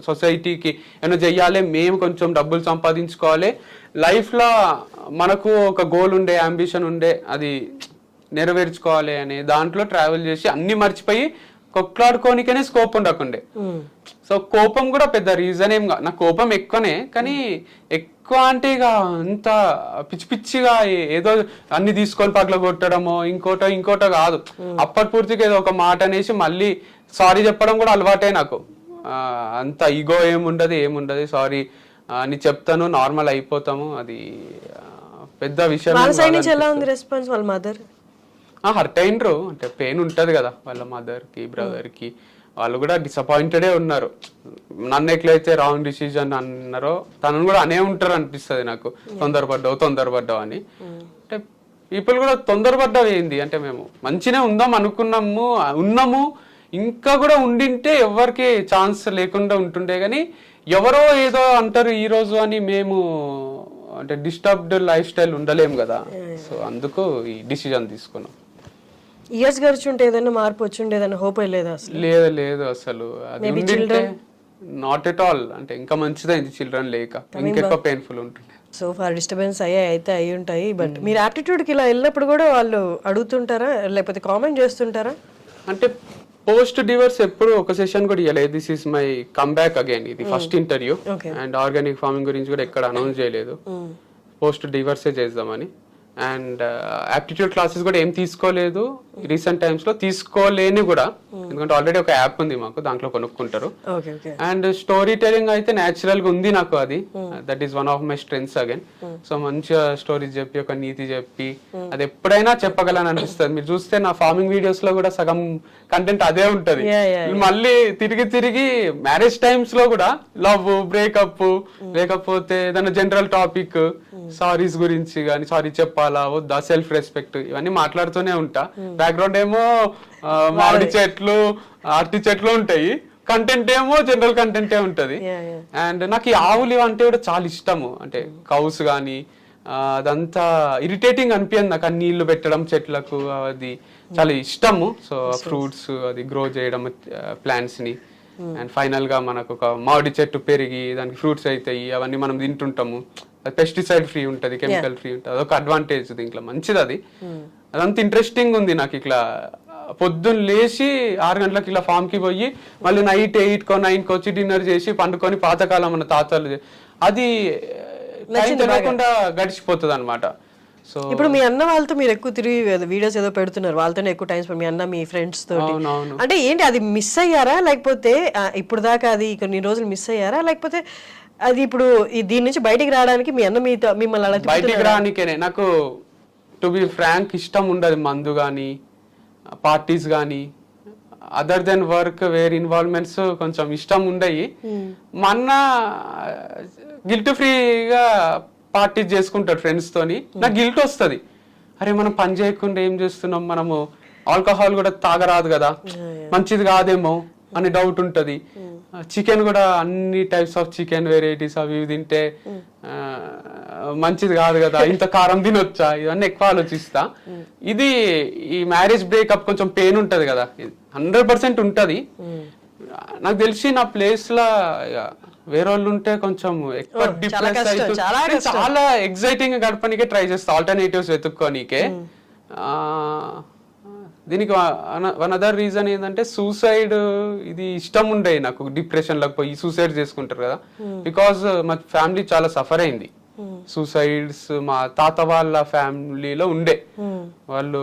సొసైటీకి ఏమైనా చెయ్యాలి, మేము కొంచెం డబ్బులు సంపాదించుకోవాలి, లైఫ్లో మనకు ఒక గోల్ ఉండే, అంబిషన్ ఉండే, అది నెరవేర్చుకోవాలి అనే దాంట్లో ట్రావెల్ చేసి అన్ని మర్చిపోయి కొట్లాడుకోనికనే స్కోప్ ఉండకుండే. సో కోపం కూడా పెద్ద రీజన్ ఏం కాదు, నా కోపం ఎక్కువనే, కానీ ఎక్కువ అంటే ఇక అంత పిచ్చి పిచ్చిగా ఏదో అన్ని తీసుకొని పగల కొట్టడమో ఇంకోటో కాదు. అప్పటి పూర్తిగా ఏదో ఒక మాట అనేసి మళ్ళీ సారీ చెప్పడం కూడా అలవాటే నాకు. అంత ఈగో ఏముండదు, సారీ అని చెప్తాను, నార్మల్ అయిపోతాము. అది పెద్ద విషయం. హర్ట్ అయినరు, అంటే పెయిన్ ఉంటది కదా వాళ్ళ మదర్ కి, బ్రదర్ కి. వాళ్ళు కూడా డిసప్పాయింటెడే ఉన్నారు. నన్ను ఎట్లయితే రాంగ్ డిసిజన్ అన్నారో తనను కూడా అనే ఉంటారు అనిపిస్తుంది నాకు. తొందరపడ్డావు అని. అంటే పీపుల్ కూడా తొందరపడ్డావు ఏంది అంటే, మేము మంచినే ఉందాం ఉన్నాము, ఇంకా కూడా ఉండింటే ఎవరికి ఛాన్స్ లేకుండా ఉంటుండే. కానీ ఎవరో ఏదో అంటారు ఈ రోజు అని మేము అంటే డిస్టర్బ్డ్ లైఫ్ స్టైల్ ఉండలేము కదా. సో అందుకు ఈ డిసిజన్ తీసుకున్నాం. ఇయర్స్ గడిచుంటే ఏదైనా మార్పు వచ్చిండే, ఏదైనా హోప్ లేదా? లేదు అసలు. అది ఉండింటే నాట్ ఎట్ ఆల్, అంటే ఇంకా మంచిదైంది చిల్డ్రన్ లేక, ఇంకెక్కువ పెయిన్ఫుల్ ఉంటుంది. సో ఫార్ డిస్టర్బెన్స్ అయితే అయి ఉంటాయి. బట్ మీరు యాప్టిట్యూడ్కి ఇలా వెళ్ళినప్పుడు కూడా వాళ్ళు అడుగుతుంటారా, లేకపోతే కామెంట్ చేస్తుంటారా? అంటే పోస్ట్ డివర్స్ ఎప్పుడు ఒక సెషన్ కూడా ఇవ్వలేదు. This is my comeback again, ఇది first interview. And organic farming గురించి కూడా ఎక్కడ అనౌన్స్ చేయలేదు, పోస్ట్ డివర్సే చేద్దామని. అండ్ యాప్టిట్యూడ్ క్లాసెస్ కూడా ఏం తీసుకోలేదు రీసెంట్ టైమ్స్ లో, తీసుకోలేని కూడా, ఎందుకంటే ఆల్రెడీ ఒక యాప్ ఉంది మాకు, దాంట్లో కొనుక్కుంటారు. అండ్ స్టోరీ టెలింగ్ అయితే న్యాచురల్ గా ఉంది నాకు, అది that is one of my strengths again. So మంచిగా స్టోరీస్ చెప్పి, ఒక నీతి చెప్పి, అది ఎప్పుడైనా చెప్పగలని అనిపిస్తుంది. మీరు చూస్తే నా ఫార్మింగ్ వీడియోస్ లో కూడా సగం కంటెంట్ అదే ఉంటది. మళ్ళీ తిరిగి మ్యారేజ్ టైమ్స్ లో కూడా లవ్, బ్రేకప్, లేకపోతే ఏదైనా జనరల్ టాపిక్, సారీస్ గురించి కానీ, సారీ చెప్పాలా వద్దా, సెల్ఫ్ రెస్పెక్ట్, ఇవన్నీ మాట్లాడుతూనే ఉంటా. బ్యాక్గ్రౌండ్ ఏమో మామిడి చెట్లు, అరటి చెట్లు ఉంటాయి, కంటెంట్ ఏమో జనరల్ కంటెంటే ఉంటది. అండ్ నాకు ఈ ఆవులు అంటే కూడా చాలా ఇష్టము. అంటే కౌస్ కానీ అదంతా ఇరిటేటింగ్ అనిపించింది నాకు, నీళ్లు పెట్టడం చెట్లకు, అది చాలా ఇష్టము. సో ఫ్రూట్స్ అది గ్రో చేయడం, ప్లాంట్స్ ని. అండ్ ఫైనల్ గా మనకు ఒక మామిడి చెట్టు పెరిగి దానికి ఫ్రూట్స్ అవుతాయి, అవన్నీ మనం తింటుంటాము. పెస్టిసైడ్ ఫ్రీ ఉంటది, కెమికల్ ఫ్రీ ఉంటది, అదొక అడ్వాంటేజ్ దీంట్లో, మంచిది అది. అదంత ఇంట్రెస్టింగ్ ఉంది నాకు. ఇట్లా పొద్దున్న లేచి 6 గంటలకు ఇలా ఫామ్ కి పోయి మళ్ళీ నైట్ 8కో 9కో వచ్చి డిన్నర్ చేసి పండుకొని పాతకాలం మన తాతలు అది టైం తెలియకుండా గడిచిపోతుంది అనమాట. సో ఇప్పుడు మీ అన్న వాళ్ళతో మీరు ఎక్కువ తిరిగి వీడియోస్ ఏదో పెడుతున్నారు, వాళ్ళతోనే ఎక్కువ టైం స్పెండ్, మీ అన్న మీ ఫ్రెండ్స్ తోటి. అంటే ఏంటి అది మిస్ అయ్యారా, లేకపోతే ఇప్పుడు దాకా అది కొన్ని రోజులు మిస్ అయ్యారా, లేకపోతే అది ఇప్పుడు దీని నుంచి బయటికి రావడానికి మీ అన్న మిమ్మల్ని అలా బయటికి రానికేనే నాకు టు బి ఫ్రాంక్ ఇష్టం ఉండదు. మందు కానీ పార్టీస్ కానీ other than work where involvements కొంచెం ఇష్టం ఉండయి. మా అన్న గిల్ట్ ఫ్రీగా పార్టీస్ చేసుకుంటాడు ఫ్రెండ్స్ తోని. నాకు గిల్ట్ వస్తుంది, అరే మనం పని చేయకుండా ఏం చేస్తున్నాం, మనము ఆల్కహాల్ కూడా తాగరాదు కదా, మంచిది కాదేమో అని డౌట్ ఉంటది. చికెన్ కూడా అన్ని టైప్స్ ఆఫ్ చికెన్ వెరైటీస్ అవి ఇవి తింటే మంచిది కాదు కదా, ఇంత కారం తినొచ్చా, ఇవన్నీ ఎక్కువ ఆలోచిస్తా. ఇది ఈ మ్యారేజ్ బ్రేకప్ కొంచెం పెయిన్ ఉంటది కదా, 100% ఉంటది. నాకు తెలిసి నా ప్లేస్ లా వేరే వాళ్ళు ఉంటే కొంచెం ఎక్కువ డిప్రెస్ అయితే చాలా ఎగ్జైటింగ్ గడపనికే ట్రై చేస్తా, ఆల్టర్నేటివ్స్ వెతుక్కోనికే. దీనికి వన్ అదర్ రీజన్ ఏంటంటే సూసైడ్ ఇది ఇష్టం ఉండే నాకు. డిప్రెషన్ లోకి పోయి సూసైడ్ చేసుకుంటారు కదా, బికాస్ మా ఫ్యామిలీ చాలా సఫర్ అయింది. సూసైడ్స్ మా తాత వాళ్ళ ఫ్యామిలీలో ఉండే, వాళ్ళు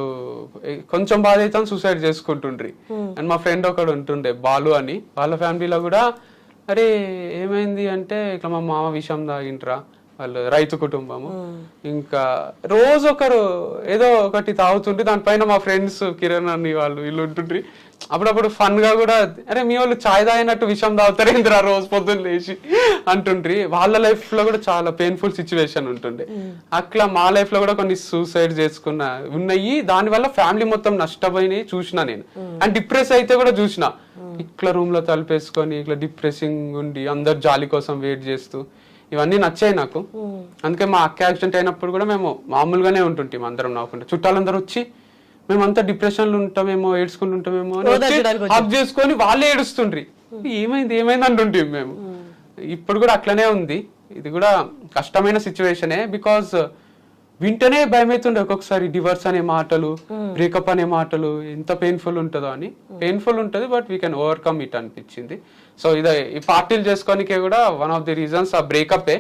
కొంచెం బాధ అయితే సూసైడ్ చేసుకుంటుండ్రి. అండ్ మా ఫ్రెండ్ ఒకడు ఉంటుండే బాలు అని, వాళ్ళ ఫ్యామిలీలో కూడా అరే ఏమైంది అంటే ఇట్లా మా మామ విషం తాగింట్రా, వాళ్ళు రైతు కుటుంబము, ఇంకా రోజు ఒకరు ఏదో ఒకటి తాగుతుంటే దానిపైన మా ఫ్రెండ్స్ కిరణ్ అని వాళ్ళు వీళ్ళు ఉంటుండ్రి. అప్పుడప్పుడు ఫన్ గా కూడా అరే మీ వాళ్ళు చాయ్ తాగినట్టు విషం తాగుతారు ఏంద్రా రోజు పొద్దున్న లేచి అంటుండ్రి. వాళ్ళ లైఫ్ లో కూడా చాలా పెయిన్ఫుల్ సిచ్యువేషన్ ఉంటుండే. అట్లా మా లైఫ్ లో కూడా కొన్ని సూసైడ్ చేసుకున్న ఉన్నాయి. దాని వల్ల ఫ్యామిలీ మొత్తం నష్టపోయినాయి చూసిన నేను. అండ్ డిప్రెస్ అయితే కూడా చూసిన, ఇట్లా రూమ్ లో తలుపేసుకొని ఇట్లా డిప్రెసింగ్ ఉండి అందరు జాలి కోసం వెయిట్ చేస్తూ, ఇవన్నీ నచ్చాయి నాకు. అందుకే మా అక్క యాక్సిడెంట్ అయినప్పుడు కూడా మేము మామూలుగానే ఉంటుంటాం అందరం నవ్వుకుంటాం. చుట్టాలందరూ వచ్చి మేమంతా డిప్రెషన్ లో ఉంటామేమో, ఏడ్చుకుంటూ ఉంటామేమో హక్ చేసుకొని వాళ్ళే ఏడుస్తుండ్రి, ఏమైంది ఏమైంది అంటుంటాం మేము. ఇప్పుడు కూడా అట్లనే ఉంది. ఇది కూడా కష్టమైన సిచ్యువేషనే, బికాస్ వింటనే భయం అవుతుండే ఒక్కొక్కసారి. డివర్స్ అనే మాటలు, బ్రేకప్ అనే మాటలు ఎంత పెయిన్ఫుల్ ఉంటుందో అని. పెయిన్ఫుల్ ఉంటుంది but we can overcome it అనిపించింది. సో ఇది ఈ పార్టీలు చేసుకోనికే కూడా వన్ ఆఫ్ ది రీజన్స్ ఆ బ్రేకప్.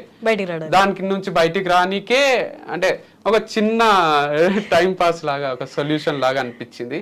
దానికి నుంచి బయటికి రానికే అంటే ఒక చిన్న టైం పాస్ లాగా, ఒక సొల్యూషన్ లాగా అనిపించింది.